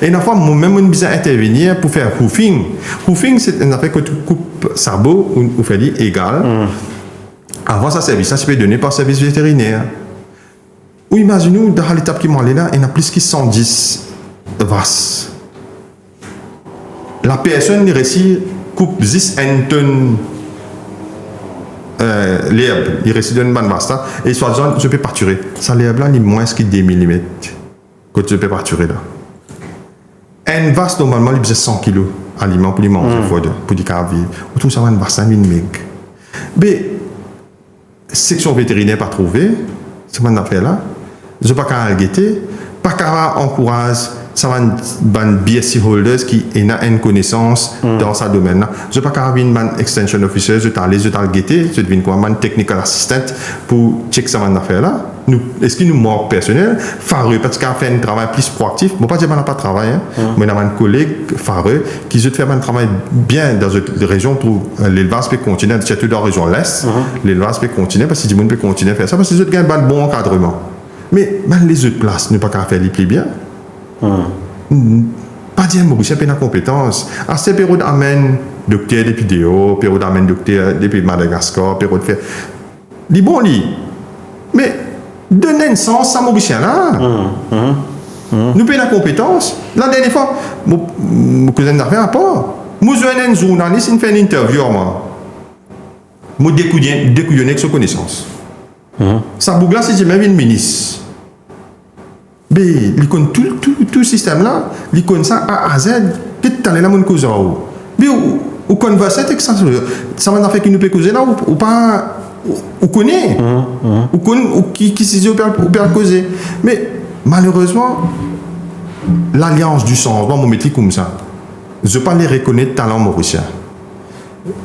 Et une fois, moi-même, on besoin intervenir pour faire hoofing. Hoofing, c'est une affaire que tu coupes sabot ou fait dit égal. Avant ça, service, ça se peut donner par service vétérinaire. Ou imaginez-nous, dans l'étape qui m'en est là, il y a plus que 110 vaches. La personne, il réussit coupe 10 tonnes l'herbe. Il réussit d'une bonne vache là. Et soit-disant, je peux pâturer. Ça, l'herbe là, il est moins que 10 mm. Quand je peux pâturer là. Une vache, normalement, il a 100 kg d'aliments pour lui manger, pour lui vivre. Autour de ça, une vache, 5000 meg. Mais, section vétérinaire pas trouvée, c'est mon affaire là. Je ne peux pas qu'à guetter, pas qu'à encourager, ça va une BSc holders qui a une connaissance dans ce domaine là. Je ne peux pas qu'à une extension officer, je t'allais guetter, je deviens quoi, une technical assistant pour checker ça mon affaire là. Est-ce qu'il nous manque personnel fareux parce qu'on fait un travail plus proactif. Bon, pas dire qu'on n'a pas de travail, mais on a un collègue fareux qui veut faire un travail bien dans une région pour l'élevage peut continuer, surtout dans la région l'Est, l'élevage peut continuer parce que les gens peuvent continuer à faire ça parce que les autres gagnent un bon encadrement. Mais les autres places ne peuvent pas faire les plus bien. Pas dire Maurice a une compétence. À cette période, amène docteur depuis Déo, période amène docteur depuis Madagascar, période fait. Les bons lits. Mais donner un sens à Mauricien là. Nous payons la compétence. La dernière fois, mon cousin d'affaires n'a pas. Moi, je suis un journaliste, il fait une interview à moi. Moi, découillonné avec sa connaissance. Ça bougla, c'est même une ministre. Mais il connaît tout le système là, il connaît ça A à Z. Qu'est-ce que tu as là, mon cousin? Mais ou converser avec ça, ça va faire qu'il nous peut causer là ou pas. On connaît, ou qui s'y peut causer. Mais malheureusement, l'alliance du changement, mon métier comme ça, je ne peux pas les reconnaître talent mauricien.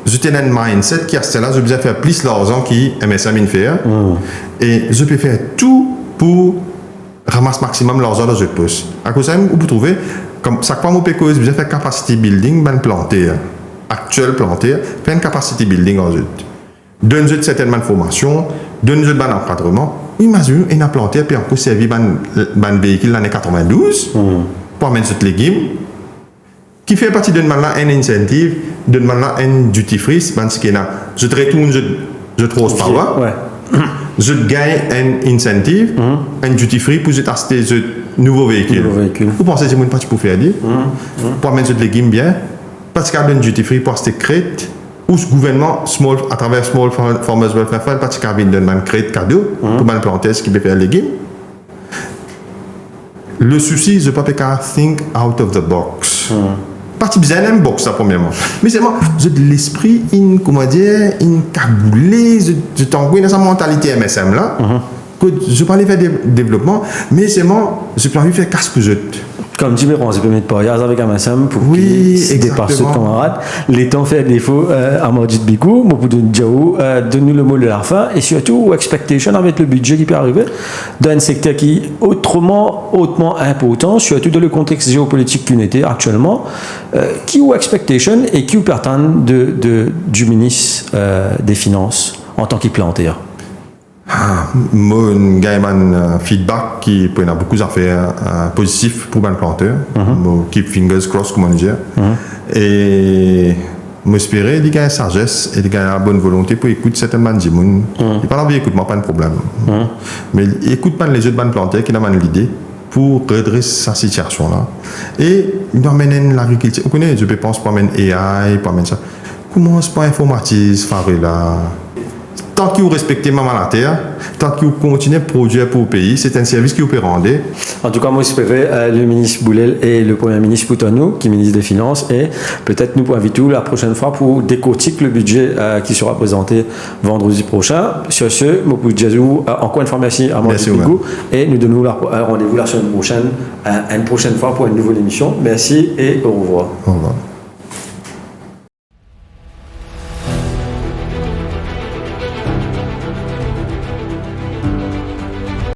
Je tenais un mindset qui a cela, je peux faire plus l'argent qui MSM in faire, et je peux faire tout pour ramasser maximum l'argent dans ce poste. À cause de ça, vous pouvez trouver, comme chaque fois, je peux faire capacity building, ben planter, actuel planter, faire une capacity building en jeu. Donne-nous certainement de formation, donne-nous un encadrement. Imaginez, on a planté, puis on a servi un véhicule l'année 92 pour amener ce légumes, qui fait partie d'un un incentive, d'un un duty free, je te retourne, je te rose par là, je gagne un incentive, un duty free pour acheter ce nouveau véhicule. Vous pensez que c'est pas pour faire dire, pour amener ce légumes bien, parce qu'il y a un duty free pour acheter crête. Ou ce gouvernement, à travers Small Farmers Welfare Fund, parce qu'il y a un crédit cadeau pour planter ce qui peut faire les légumes. Le souci, je ne peux pas think out of the box. Pas si besoin d'un box, ça, premièrement. Mais c'est moi, j'ai de l'esprit, comment dire, cagoulé, je t'envoie dans sa mentalité MSM là. Que je peux aller faire des développements, mais c'est moi, je peux envie de faire casse-coujoute. comme dit Béron, c'est permis de parier avec un massam pour Oui, qu'il dépasse exactement. ses camarades. Les temps fait défaut à Mordit Bigou, mon pour de Djaou, donne-nous le mot de la fin et surtout, expectation avec le budget qui peut arriver dans un secteur qui est hautement important, surtout dans le contexte géopolitique qu'on était actuellement, qui ou expectation et qui ou pertinent du ministre des Finances en tant qu'planteur. Moi, un feedback qui peut avoir beaucoup d'affaires positifs pour un planteur. Moi, keep fingers crossed, comme on dit. Et m'espérer qu'il y a une sagesse et qu'il y a une bonne volonté pour écouter certainement des gens. Il parle bien, écoute-moi, pas de problème. Mais écoute pas les autres bonnes planteurs qui ont l'idée pour redresser sa situation là. Et il doit mener l'agriculture. Vous connaissez, je pense, pour amener AI, pour amener ça. Commence par informatiser, faire là. Tant que vous respectez maman la terre, tant que vous continuez à produire pour le pays, c'est un service qui vous peut rendre. En tout cas, moi, j'espérais le ministre Boulel et le Premier ministre Poutonou, qui est ministre des Finances, et peut-être nous pour inviter la prochaine fois pour décortiquer le budget qui sera présenté vendredi prochain. Sur ce, Mopou Djazou, encore une fois, merci à moi et nous donnons rendez-vous la semaine prochaine, une prochaine fois pour une nouvelle émission. Merci et au revoir. Au revoir.